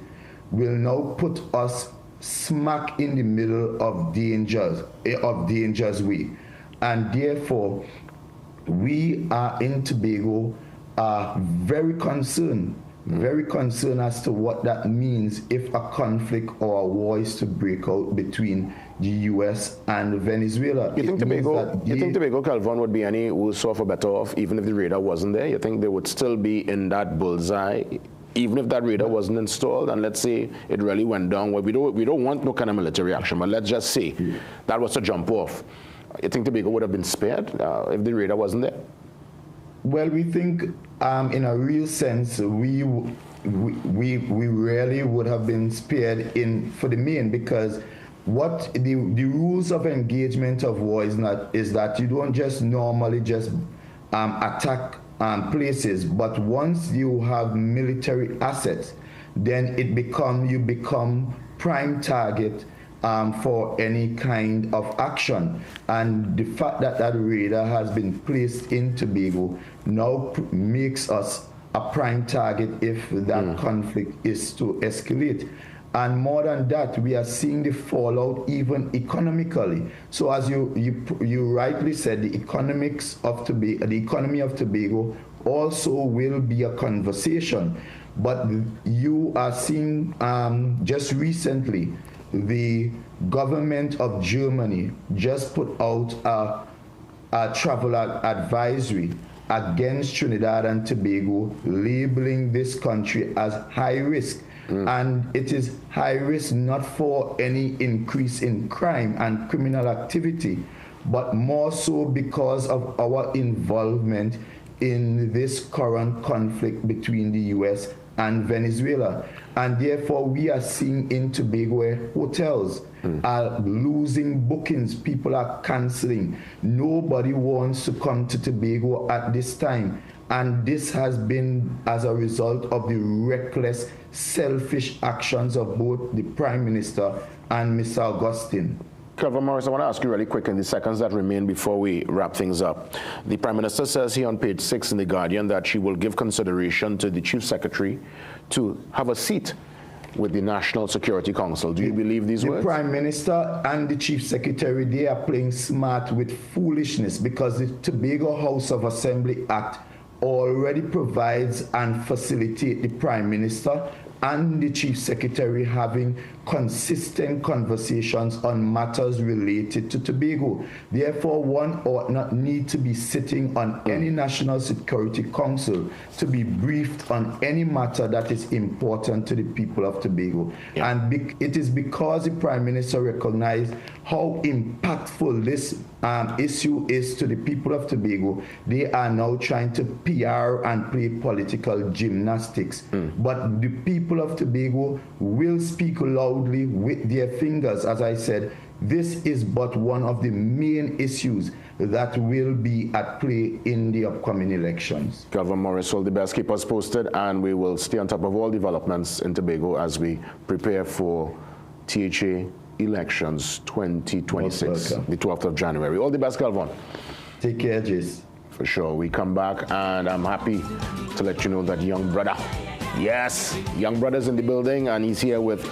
will now put us smack in the middle of danger's way. And therefore, we are in Tobago very concerned as to what that means if a conflict or a war is to break out between the U.S. and Venezuela. You think Tobago, Calvin, would be any worse off or better off even if the radar wasn't there? You think they would still be in that bullseye even if that radar wasn't installed? And let's say it really went down. Well, we don't want no kind of military action, but let's just say that was to jump off. You think Tobago would have been spared if the radar wasn't there? Well, we think in a real sense, we really would have been spared for the main, because what the rules of engagement of war is that you don't just normally attack places, but once you have military assets, then you become prime target for any kind of action. And the fact that that radar has been placed in Tobago now makes us a prime target if that conflict is to escalate. And more than that, we are seeing the fallout even economically. So as you rightly said, the economy of Tobago also will be a conversation. But you are seeing just recently, the government of Germany just put out a travel advisory against Trinidad and Tobago, labeling this country as high risk. And it is high risk not for any increase in crime and criminal activity, but more so because of our involvement in this current conflict between the U.S. and Venezuela. And therefore, we are seeing in Tobago where hotels are losing bookings. People are canceling. Nobody wants to come to Tobago at this time. And this has been as a result of the reckless, selfish actions of both the Prime Minister and Mr. Augustine. Calvin Morris, I want to ask you really quick in the seconds that remain before we wrap things up. The Prime Minister says here on page 6 in The Guardian that she will give consideration to the Chief Secretary to have a seat with the National Security Council. Do you believe these words? The Prime Minister and the Chief Secretary, they are playing smart with foolishness, because the Tobago House of Assembly Act already provides and facilitates the Prime Minister and the Chief Secretary having consistent conversations on matters related to Tobago. Therefore, one ought not need to be sitting on any National Security Council to be briefed on any matter that is important to the people of Tobago. And it is because the Prime Minister recognized how impactful this issue is to the people of Tobago. They are now trying to PR and play political gymnastics. But the people of Tobago will speak loudly with their fingers. As I said, this is but one of the main issues that will be at play in the upcoming elections. Governor Morris, all the best. Keep us posted, and we will stay on top of all developments in Tobago as we prepare for THA elections 2026, the 12th of January. All the best, Galvan. Take care, Jace. For sure. We come back, and I'm happy to let you know that young brother, yes, young brother's in the building, and he's here with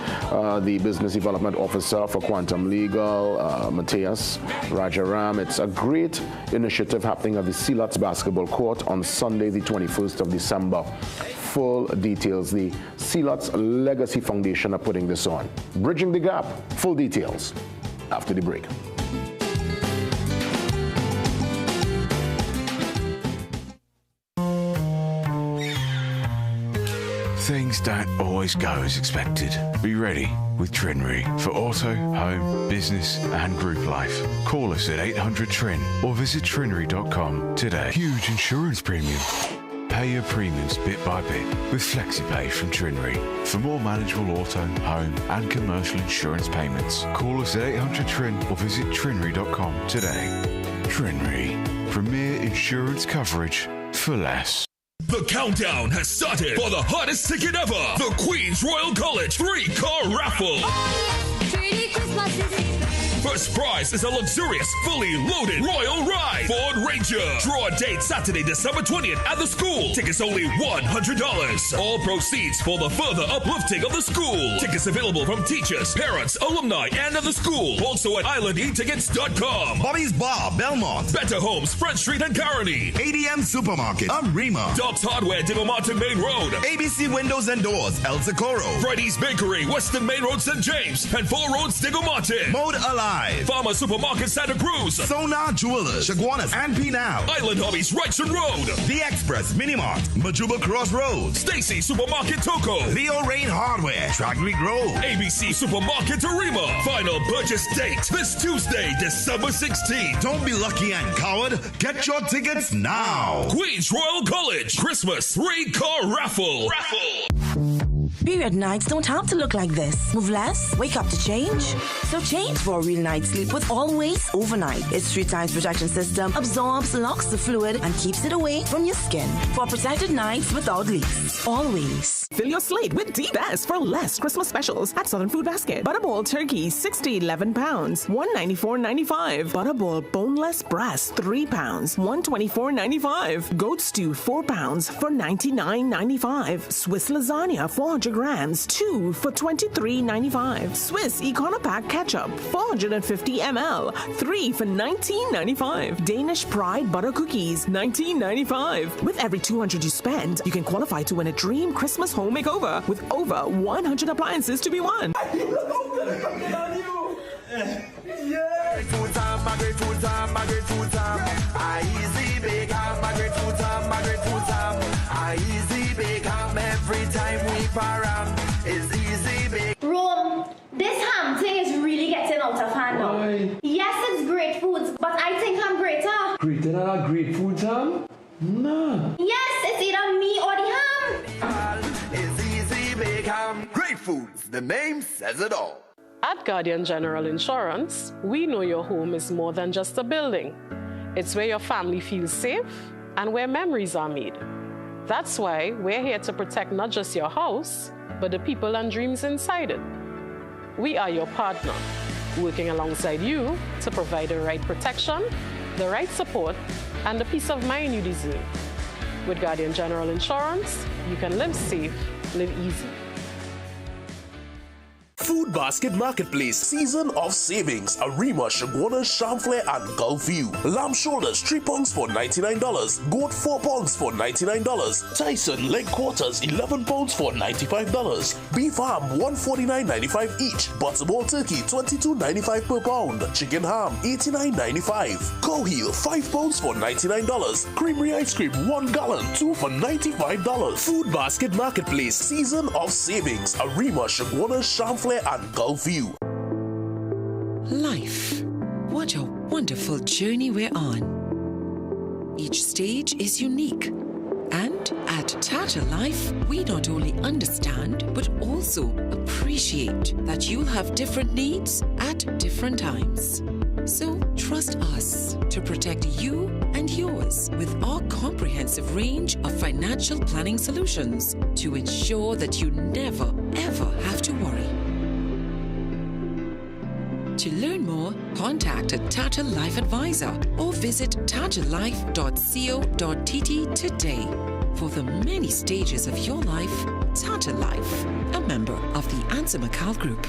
the Business Development Officer for Quantum Legal, Matthias Rajaram. It's a great initiative happening at the Sealots Basketball Court on Sunday, the 21st of December. Full details. The Sealots Legacy Foundation are putting this on. Bridging the Gap. Full details after the break. Things don't always go as expected. Be ready with Trinry for auto, home, business and group life. Call us at 800 Trin or visit trinry.com today. Huge insurance premium. Pay your premiums bit by bit with FlexiPay from Trinry. For more manageable auto, home and commercial insurance payments, call us at 800 Trin or visit trinry.com today. Trinry, premier insurance coverage for less. The countdown has started for the hottest ticket ever, the Queen's Royal College 3-car raffle. Pretty Christmas. First prize is a luxurious, fully loaded Royal Ride Ford Ranger. Draw date Saturday, December 20th at the school. Tickets only $100. All proceeds for the further uplifting of the school. Tickets available from teachers, parents, alumni, and of the school. Also at islandetickets.com. Bobby's Bar, Belmont. Better Homes, Front Street and Caroni. ADM Supermarket, Rima. Dobbs Hardware, Diggle Martin Main Road. ABC Windows and Doors, El Socorro. Freddy's Bakery, Western Main Road, St. James. And 4 Roads, Diggle Martin. Mode Alive. Farmer Supermarket, Santa Cruz. Sonar Jewelers, Chaguanas, and Pinal. Island Hobbies, Wrightson Road. The Express, Minimart, Majuba Crossroads. Stacy Supermarket, Toco. Leo Rain Hardware, Tragrick Road. ABC Supermarket, Arima. Final purchase date this Tuesday, December 16th. Don't be lucky and coward. Get your tickets now. Queen's Royal College Christmas 3-car raffle. Period nights don't have to look like this. Move less, wake up to change. So change for a real night's sleep with Always Overnight. Its 3 times protection system absorbs, locks the fluid, and keeps it away from your skin. For protected nights without leaks. Always. Fill your slate with the best for less Christmas specials at Southern Food Basket. Butterball turkey, 60 11 pounds, $194.95. Butterball boneless breast, 3 pounds, $124.95. Goat stew, 4 pounds for $99.95. Swiss lasagna, 400 grams, 2 for $23.95. Swiss Econopack ketchup, 450 ml, 3 for $19.95. Danish Pride butter cookies, $19.95. With every $200 you spend, you can qualify to win a dream Christmas home makeover with over 100 appliances to be won. Rome, this ham thing is really getting out of hand now. Yes, it's great foods, but I think I'm greater. Greater than our great foods, ham? Nah. Yes, it's either me or the ham. Great Foods, the name says it all. At Guardian General Insurance, we know your home is more than just a building. It's where your family feels safe and where memories are made. That's why we're here to protect not just your house, but the people and dreams inside it. We are your partner, working alongside you to provide the right protection, the right support, and the peace of mind you deserve. With Guardian General Insurance, you can live safe, live easy. Food Basket Marketplace, season of savings. Arima, Shagona, Chamflair, and Gulfview. Lamb shoulders, 3 pounds for $99. Goat, 4 pounds for $99. Tyson leg quarters, 11 pounds for $95. Beef ham, $149.95 each. Butterball turkey, $22.95 per pound. Chicken ham, $89.95. Cow heel, 5 pounds for $99. Creamery ice cream, 1 gallon, 2 for $95. Food Basket Marketplace, season of savings. Arima, Shagona, Chamflair, and Gulfview. Life. What a wonderful journey we're on. Each stage is unique. And at Tata Life, we not only understand, but also appreciate that you'll have different needs at different times. So trust us to protect you and yours with our comprehensive range of financial planning solutions to ensure that you never, ever have to worry. To learn more, contact a Tata Life advisor or visit tatalife.co.tt today. For the many stages of your life, Tata Life, a member of the Answer McCall Group.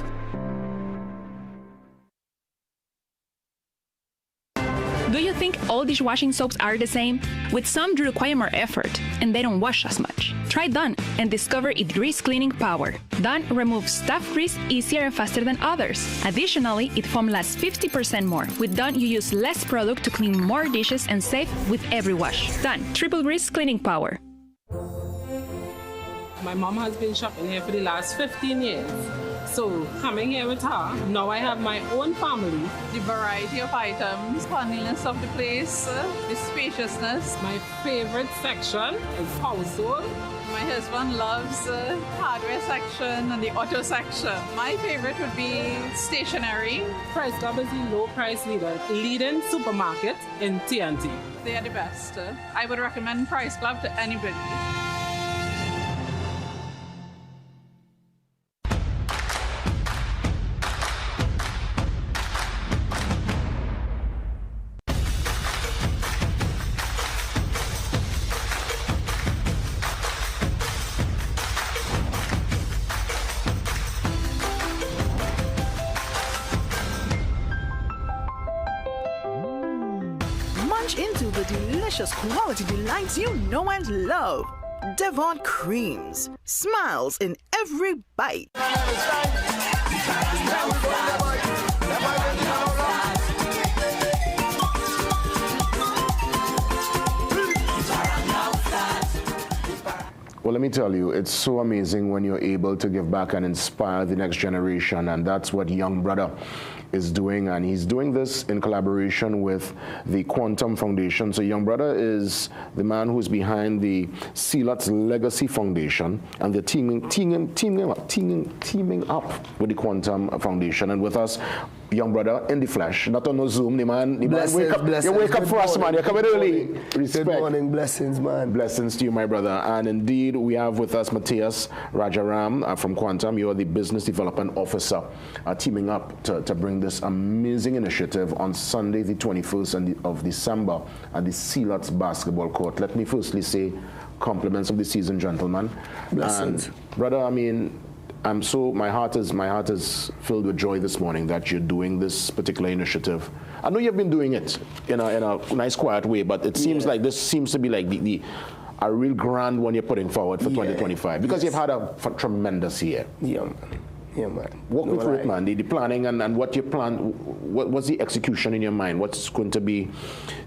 Do you think all dishwashing soaps are the same? With some, they require more effort, and they don't wash as much. Try Dawn and discover its grease cleaning power. Dawn removes stubborn grease easier and faster than others. Additionally, it foam lasts 50% more. With Dawn, you use less product to clean more dishes and save with every wash. Dawn, triple grease cleaning power. My mom has been shopping here for the last 15 years. So coming here with her, now I have my own family. The variety of items, cleanliness of the place, the spaciousness. My favorite section is household. My husband loves the hardware section and the auto section. My favorite would be stationery. Price Club is the low price leading supermarket in TNT. They are the best. I would recommend Price Club to anybody. Into the delicious quality delights you know and love. Devon Creams. Smiles in every bite. Well, let me tell you, it's so amazing when you're able to give back and inspire the next generation, and that's what Young Brother is doing, and he's doing this in collaboration with the Quantum Foundation. So Young Brother is the man who's behind the CLUT's Legacy Foundation, and they're teaming up with the Quantum Foundation. And with us, Young Brother in the flesh, not on no Zoom. The man wake up, you wake up for us, man. You're coming early. Respect. Good morning, blessings, man. Blessings to you, my brother. And indeed, we have with us Matthias Rajaram from Quantum. You're the Business Development Officer, teaming up to bring this amazing initiative on Sunday, the 21st of December at the CLUT's basketball court. Let me firstly say compliments of the season, gentlemen. Blessings. And brother, I mean, my heart is filled with joy this morning that you're doing this particular initiative. I know you've been doing it in a nice, quiet way, but it seems like this seems to be like a real grand one you're putting forward for 2025, because you've had a tremendous year. Yeah, man. Walk me through it, man. The planning and what you plan. What's the execution in your mind? What's going to be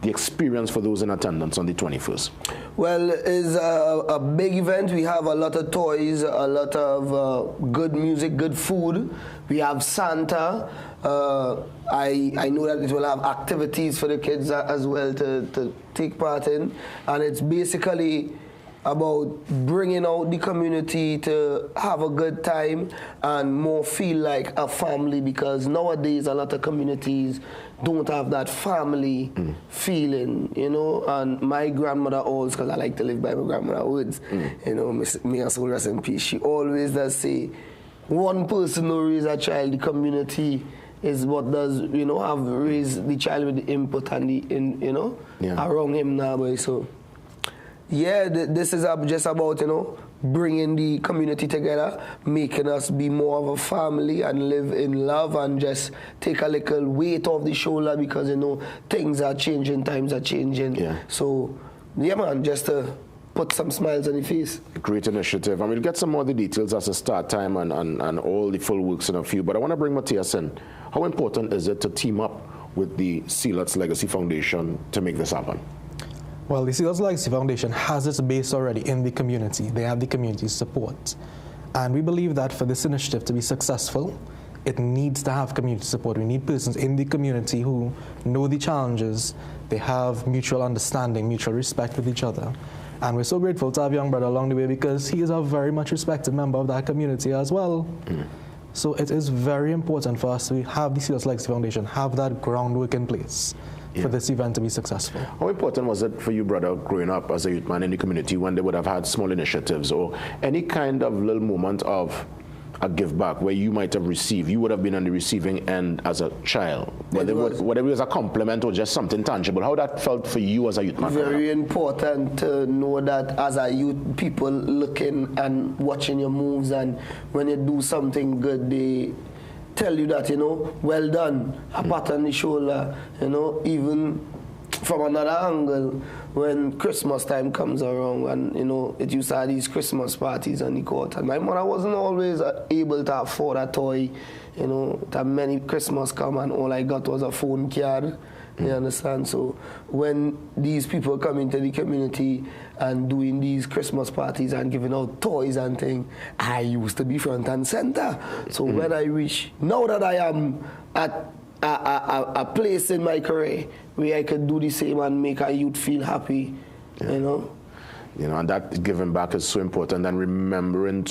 the experience for those in attendance on the 21st? Well, it's a big event. We have a lot of toys, a lot of good music, good food. We have Santa. I know that it will have activities for the kids as well to take part in. And it's basically about bringing out the community to have a good time and more feel like a family, because nowadays a lot of communities don't have that family feeling, you know. And my grandmother always, because I like to live by my grandmother words, you know, may her soul rest in peace, she always does say, one person who raise a child, the community is what does, you know, have raised the child with the input and the, you know, around him now, boy. So yeah, this is just about, you know, bringing the community together, making us be more of a family and live in love and just take a little weight off the shoulder because, you know, things are changing, times are changing. Yeah. So, yeah, man, just to put some smiles on the face. Great initiative. And we'll get some more of the details as a start time and all the full works in a few. But I want to bring Matthias in. How important is it to team up with the Sealot's Legacy Foundation to make this happen? Well, the Sealot's Legacy Foundation has its base already in the community. They have the community support. And we believe that for this initiative to be successful, it needs to have community support. We need persons in the community who know the challenges. They have mutual understanding, mutual respect with each other. And we're so grateful to have young brother along the way because he is a very much respected member of that community as well. So it is very important for us to have the Sealot's Legacy Foundation, have that groundwork in place for this event to be successful. How important was it for you, brother, growing up as a youth man in the community when they would have had small initiatives or any kind of little moment of a give back where you might have received, you would have been on the receiving end as a child, whether it was a compliment or just something tangible, how that felt for you as a youth man? Very important to know that as a youth, people looking and watching your moves, and when you do something good, they tell you that, you know, well done, a pat on the shoulder, you know, even from another angle, when Christmas time comes around, and you know, it used to have these Christmas parties on the court, and my mother wasn't always able to afford a toy, you know, that many Christmas come and all I got was a phone card. You understand? So when these people come into the community and doing these Christmas parties and giving out toys and things, I used to be front and center. So when I reach, now that I am at a place in my career where I could do the same and make a youth feel happy, you know. You know, and that giving back is so important, and remembering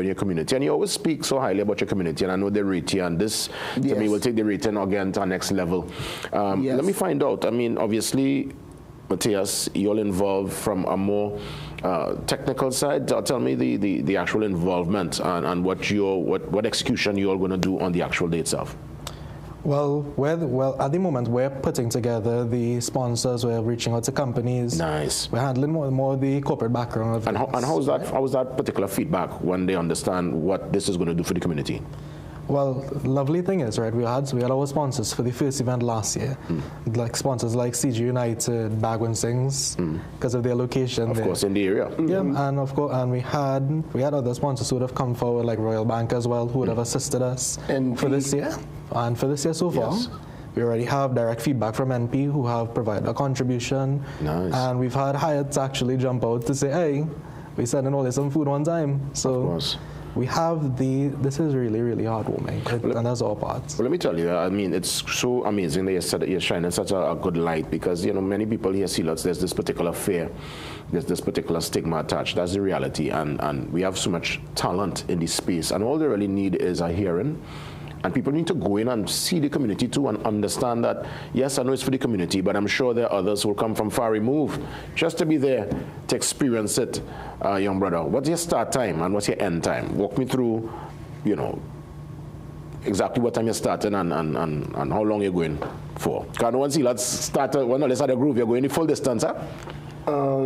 your community. And you always speak so highly about your community, and I know they rate you, and this, to me, will take the rating again to our next level. Let me find out. I mean, obviously, Matthias, you're involved from a more technical side. Tell me the actual involvement and what execution you're going to do on the actual day itself. Well, at the moment, we're putting together the sponsors. We're reaching out to companies. Nice. We're handling more the corporate background of and how's that particular feedback when they understand what this is going to do for the community? Well, lovely thing is, right, we had our sponsors for the first event last year, like sponsors like CG United, Bagwin Sings, because of their location. Of course, in the area. Yeah, and of course, and we had other sponsors who would have come forward, like Royal Bank as well, who would have assisted us for this year. And for this year so far, we already have direct feedback from NP who have provided a contribution. Nice. And we've had Hyatt actually jump out to say, hey, we sending all this some food one time. So of course. We have this is really, really heartwarming, and that's our part. Well, let me tell you, I mean, it's so amazing that you're shining such a good light, because, you know, many people here see lots, there's this particular fear, there's this particular stigma attached. That's the reality, and we have so much talent in this space, and all they really need is a hearing. And people need to go in and see the community too and understand that, yes, I know it's for the community, but I'm sure there are others who will come from far removed just to be there to experience it. Young brother, what's your start time and what's your end time? Walk me through, you know, exactly what time you're starting and how long you're going for. Because once you start, let's start a groove, you're going the full distance, huh? Are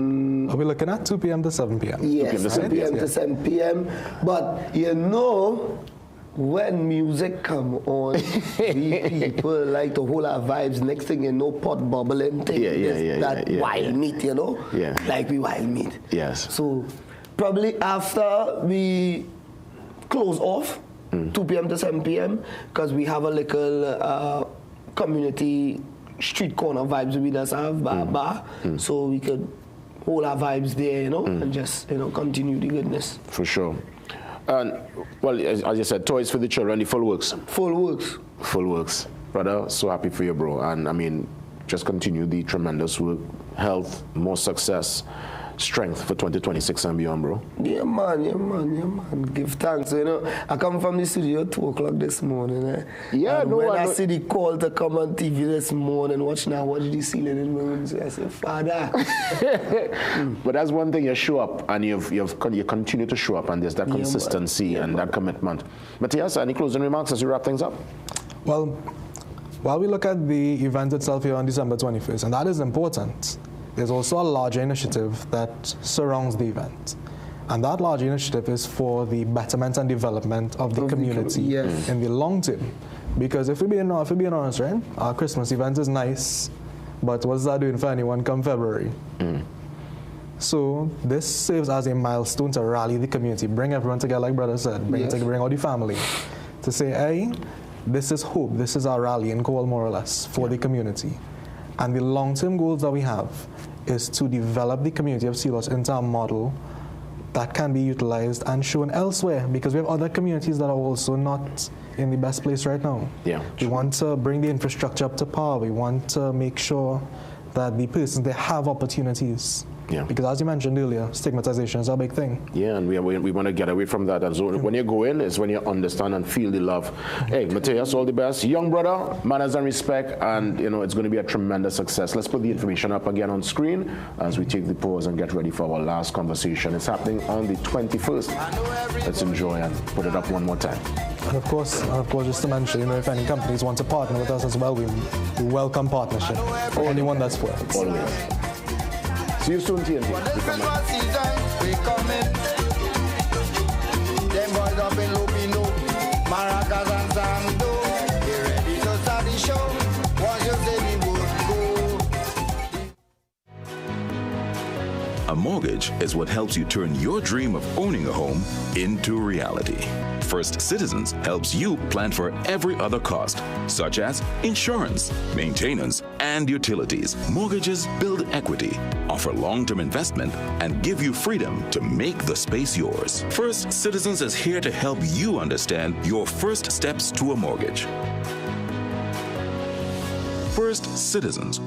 we looking at 2 p.m. to 7 p.m.? Yes, 2 p.m. to 7 p.m. But, you know, when music come on, we people like to hold our vibes. Next thing you know, pot bubbling thing. That wild meat, you know? Yeah. Like we wild meat. Yes. So probably after we close off, 2 p.m. to 7 p.m., because we have a little community street corner vibes we just have, bar. So we could hold our vibes there, you know, and just, you know, continue the goodness. For sure. And, well, as you said, toys for the children, the full works. Full works. Full works. Brother, so happy for you, bro. And, I mean, just continue the tremendous work, health, more success, strength for 2026 and beyond, bro. Yeah, man. Give thanks. You know, I come from the studio at 2 o'clock this morning. Yeah, and when I see the call to come on TV this morning, watch the ceiling in my room, so I say, Father. But that's one thing, you show up, and you continue to show up, and there's that consistency and that commitment. Matthias, any closing remarks as we wrap things up? Well, while we look at the event itself here on December 21st, and that is important, there's also a larger initiative that surrounds the event. And that large initiative is for the betterment and development of the community in the long term. Because if we're being honest, right, our Christmas event is nice, but what's that doing for anyone come February? So this serves as a milestone to rally the community, bring everyone together, like brother said, bring all the family, to say, hey, this is hope, this is our rallying call, more or less, for the community. And the long-term goals that we have is to develop the community of Sealos into a model that can be utilized and shown elsewhere, because we have other communities that are also not in the best place right now. We want to bring the infrastructure up to par. We want to make sure that the persons, they have opportunities. Because as you mentioned earlier, stigmatization is a big thing. And we want to get away from that. And so when you go in, it's when you understand and feel the love. Hey, Mateus, all the best. Young brother, manners and respect, and it's going to be a tremendous success. Let's put the information up again on screen as we take the pause and get ready for our last conversation. It's happening on the 21st. Let's enjoy and put it up one more time. And of course, just to mention, if any companies want to partner with us as well, we welcome partnership for anyone that's for it. Always. See you soon, TNT. We coming. Them boys up in Lupino, Maracas and Sando. Get ready to start the show. Once you say the word go. A mortgage is what helps you turn your dream of owning a home into reality. First Citizens helps you plan for every other cost, such as insurance, maintenance, and utilities. Mortgages build equity, offer long-term investment, and give you freedom to make the space yours. First Citizens is here to help you understand your first steps to a mortgage. First Citizens.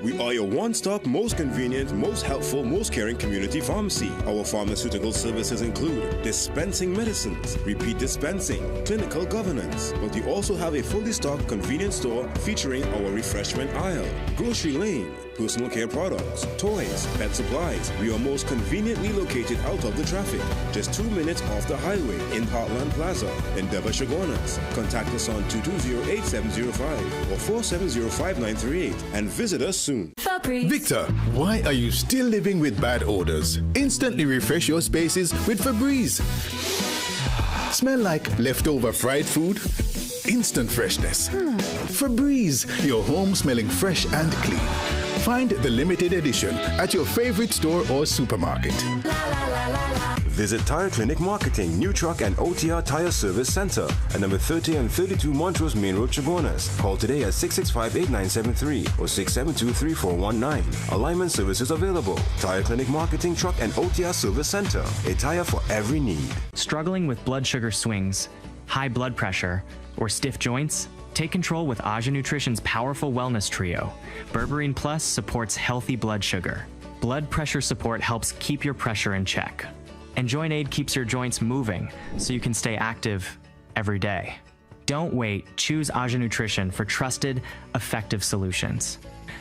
We are your one-stop, most convenient, most helpful, most caring community pharmacy. Our pharmaceutical services include dispensing medicines, repeat dispensing, clinical governance. But we also have a fully stocked convenience store featuring our refreshment aisle, grocery lane, personal care products, toys, pet supplies. We are most conveniently located out of the traffic, just 2 minutes off the highway in Heartland Plaza, Endeavour, Chaguanas. Contact us on 220-8705 or 470-5938 and visit us soon. Victor, why are you still living with bad odors? Instantly refresh your spaces with Febreze. Smell like leftover fried food? Instant freshness. Febreze, your home smelling fresh and clean. Find the limited edition at your favorite store or supermarket. Visit Tire Clinic Marketing, New Truck and OTR Tire Service Center at number 30 and 32 Montrose Main Road, Chaguanas. Call today at 665-8973 or 672-3419. Alignment services available. Tire Clinic Marketing, Truck and OTR Service Center. A tire for every need. Struggling with blood sugar swings, high blood pressure, or stiff joints? Take control with Aja Nutrition's powerful wellness trio. Berberine Plus supports healthy blood sugar. Blood pressure support helps keep your pressure in check. And Joint Aid keeps your joints moving so you can stay active every day. Don't wait. Choose Aja Nutrition for trusted, effective solutions.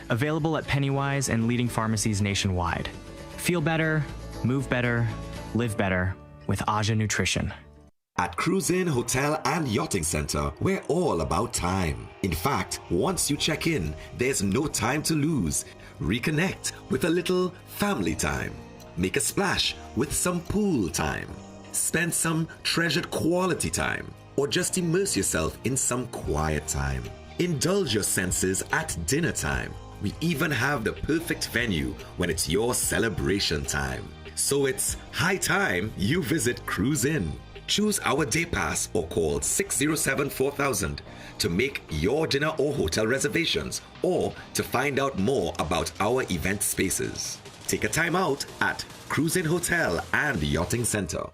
Available at Pennywise and leading pharmacies nationwide. Feel better, move better, live better with Aja Nutrition. At Cruise Inn Hotel and Yachting Center, we're all about time. In fact, once you check in, there's no time to lose. Reconnect with a little family time. Make a splash with some pool time. Spend some treasured quality time. Or just immerse yourself in some quiet time. Indulge your senses at dinner time. We even have the perfect venue when it's your celebration time. So it's high time you visit Cruise Inn. Choose our day pass or call 607-4000 to make your dinner or hotel reservations or to find out more about our event spaces. Take a time out at Cruise Inn Hotel and Yachting Center.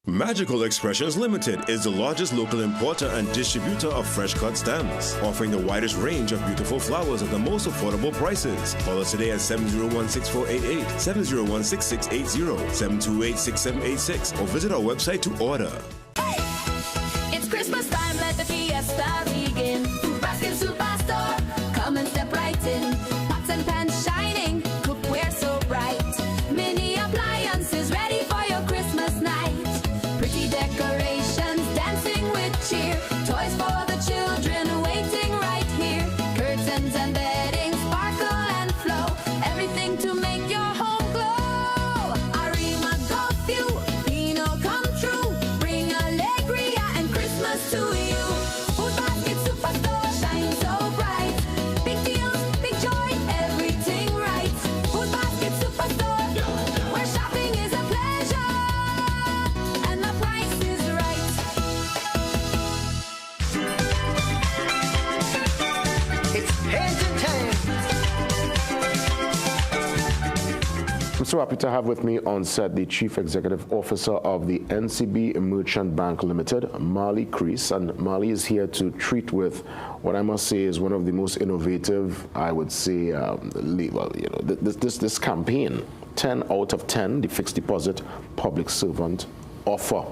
Magical Expressions Limited is the largest local importer and distributor of fresh cut stems, offering the widest range of beautiful flowers at the most affordable prices. Call us today at 701-6488, 701-6680, 728-6786, or visit our website to order. It's Christmas time, let the fiesta begin. Baskin Superstore, come and step right in. Pots and pans shining, cookware so bright. Mini appliances ready for your Christmas night. Pretty decorations, dancing with cheer. Toys for the children waiting right here. Curtains and bedding, sparkle and flow. Everything to make your home glow. so happy to have with me on set the Chief Executive Officer of the NCB Merchant Bank Limited, Marley Crease. And Marley is here to treat with what I must say is one of the most innovative, I would say, this campaign, 10 out of 10, the fixed deposit public servant offer.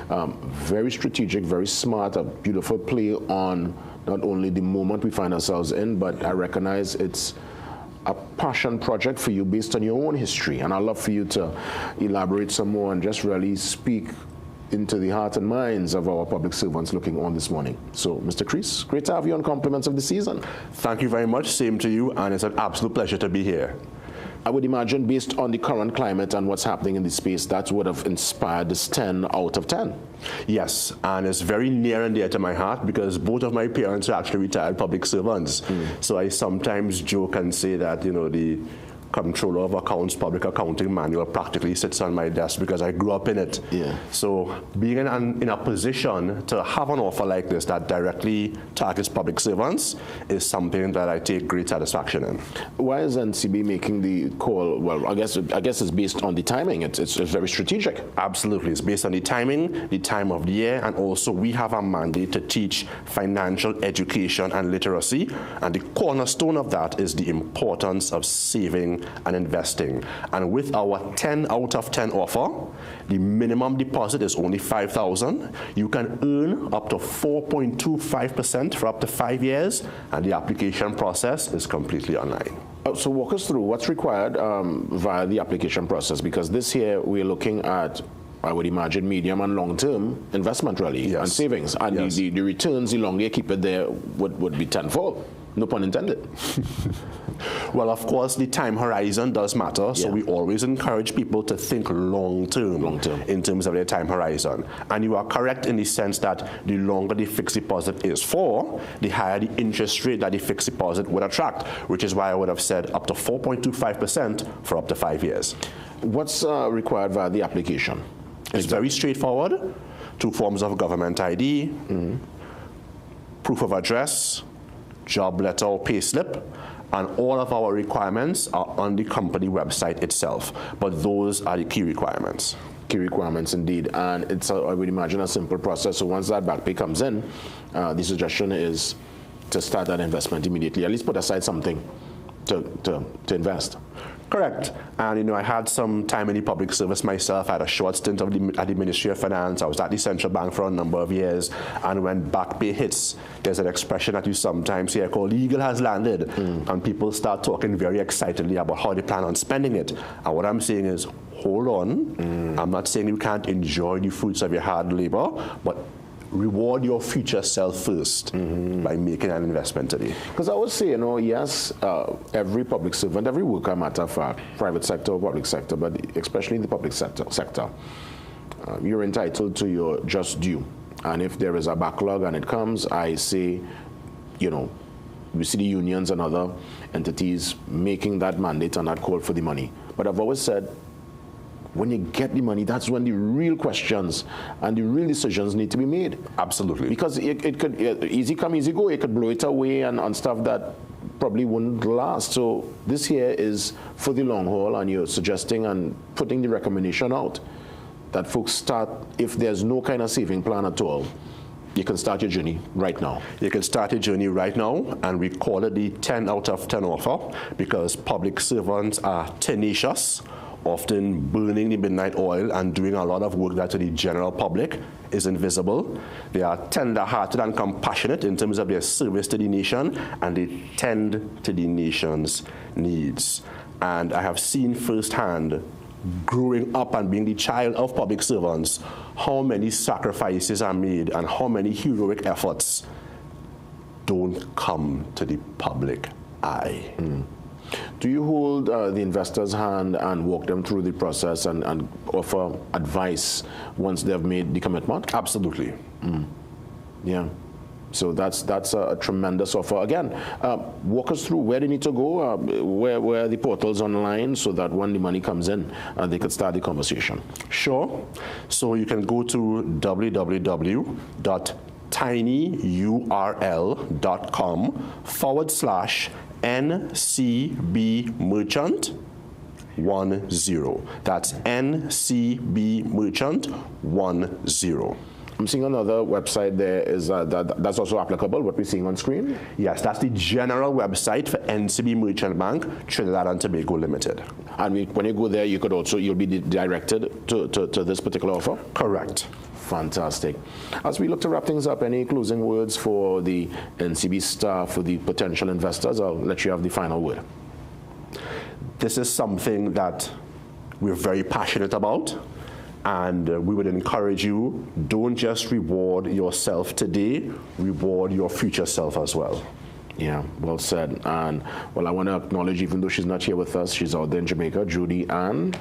Very strategic, very smart, a beautiful play on not only the moment we find ourselves in, but I recognize it's a passion project for you based on your own history. And I'd love for you to elaborate some more and just really speak into the heart and minds of our public servants looking on this morning. So, Mr. Crease, great to have you on Compliments of the Season. Thank you very much. Same to you, and it's an absolute pleasure to be here. I would imagine, based on the current climate and what's happening in the space, that would have inspired this 10 out of 10. Yes, and it's very near and dear to my heart because both of my parents are actually retired public servants. So I sometimes joke and say that, you know, the Controller of Accounts Public Accounting Manual practically sits on my desk because I grew up in it. So being in a position to have an offer like this that directly targets public servants is something that I take great satisfaction in. Why is NCB making the call? Well, I guess it's based on the timing. It's very strategic. Absolutely. It's based on the timing, the time of the year, and also we have a mandate to teach financial education and literacy. And the cornerstone of that is the importance of saving and investing. And with our 10 out of 10 offer, the minimum deposit is only $5,000. You can earn up to 4.25% for up to 5 years, and the application process is completely online. So walk us through what's required via the application process, because this year we're looking at, I would imagine, medium and long-term investment really, and savings. And the returns, the longer you keep it there, would be tenfold. No pun intended. Well, of course, the time horizon does matter, so we always encourage people to think long-term in terms of their time horizon. And you are correct in the sense that the longer the fixed deposit is for, the higher the interest rate that the fixed deposit would attract, which is why I would have said up to 4.25% for up to 5 years. What's required via the application? It's very straightforward. 2 forms of government ID, proof of address, job letter or pay slip, and all of our requirements are on the company website itself. But those are the key requirements. Key requirements indeed. And it's, I would imagine, a simple process. So once that back pay comes in, the suggestion is to start that investment immediately. At least put aside something to invest. Correct. And, you know, I had some time in the public service myself. I had a short stint at the Ministry of Finance. I was at the central bank for a number of years. And when back pay hits, there's an expression that you sometimes hear called "eagle has landed." And people start talking very excitedly about how they plan on spending it. And what I'm saying is, hold on. I'm not saying you can't enjoy the fruits of your hard labor, but reward your future self first by making an investment today. Because I would say, you know, yes, every public servant, every worker, matter of fact, private sector or public sector, but especially in the public sector, you're entitled to your just due. And if there is a backlog and it comes, I say, you know, we see the unions and other entities making that mandate and that call for the money. But I've always said, when you get the money, that's when the real questions and the real decisions need to be made. Absolutely. Because it could easy come, easy go. It could blow it away and stuff that probably wouldn't last. So this here is for the long haul, and you're suggesting and putting the recommendation out that folks start, if there's no kind of saving plan at all, you can start your journey right now. You can start your journey right now, and we call it the 10 out of 10 offer because public servants are tenacious, often burning the midnight oil and doing a lot of work that to the general public is invisible. They are tender-hearted and compassionate in terms of their service to the nation, and they tend to the nation's needs. And I have seen firsthand, growing up and being the child of public servants, how many sacrifices are made and how many heroic efforts don't come to the public eye. Do you hold the investor's hand and walk them through the process and offer advice once they've made the commitment? Absolutely. Yeah. So that's a tremendous offer. Again, walk us through where they need to go, where are the portals online, so that when the money comes in, they could start the conversation. Sure. So you can go to www.tinyurl.com/NCB Merchant, That's NCB Merchant 10. I'm seeing another website there. Is that's also applicable, what we're seeing on screen? Yes, that's the general website for NCB Merchant Bank, Trinidad and Tobago Limited. And when you go there, you'll be directed to this particular offer? Correct. Fantastic. As we look to wrap things up, any closing words for the NCB staff, for the potential investors? I'll let you have the final word. This is something that we're very passionate about. And we would encourage you, don't just reward yourself today, reward your future self as well. Yeah, well said. And well, I want to acknowledge, even though she's not here with us, she's out there in Jamaica, Judy Ann,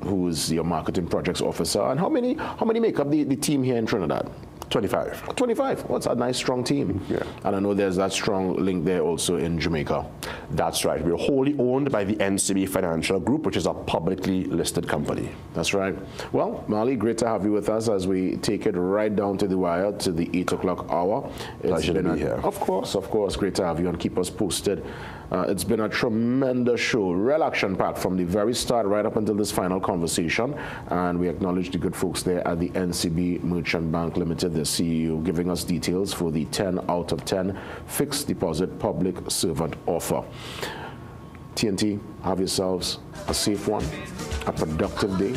who is your marketing projects officer. And how many make up the team here in Trinidad? 25. 25. Well, it's a nice, strong team. Yeah. And I know there's that strong link there also in Jamaica. That's right. We're wholly owned by the NCB Financial Group, which is a publicly listed company. That's right. Well, Marley, great to have you with us as we take it right down to the wire, to the 8 o'clock hour. Pleasure to be here. Of course. Great to have you, and keep us posted. It's been a tremendous show, real action-packed from the very start right up until this final conversation. And we acknowledge the good folks there at the NCB Merchant Bank Limited, the CEO, giving us details for the 10 out of 10 fixed deposit public servant offer. TNT, have yourselves a safe one, a productive day.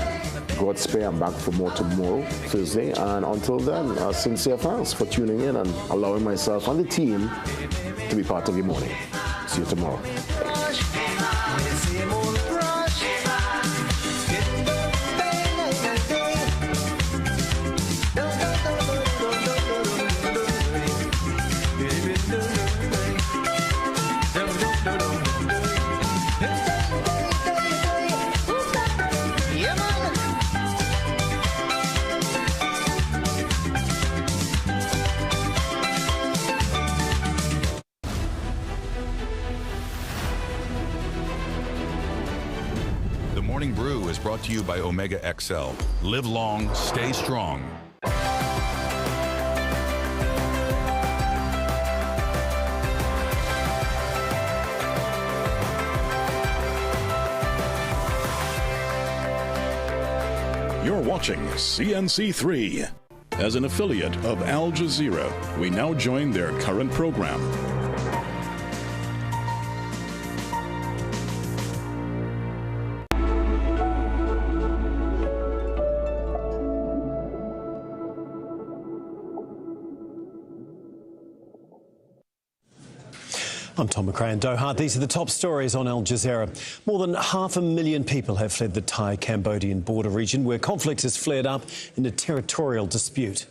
God spare, I'm back for more tomorrow, Thursday. And until then, sincere thanks for tuning in and allowing myself and the team to be part of your morning. See you tomorrow. Morning Brew is brought to you by Omega XL. Live long, stay strong. You're watching CNC3. As an affiliate of Al Jazeera, we now join their current program. I'm Tom McRae in Doha. These are the top stories on Al Jazeera. More than 500,000 people have fled the Thai-Cambodian border region, where conflict has flared up in a territorial dispute.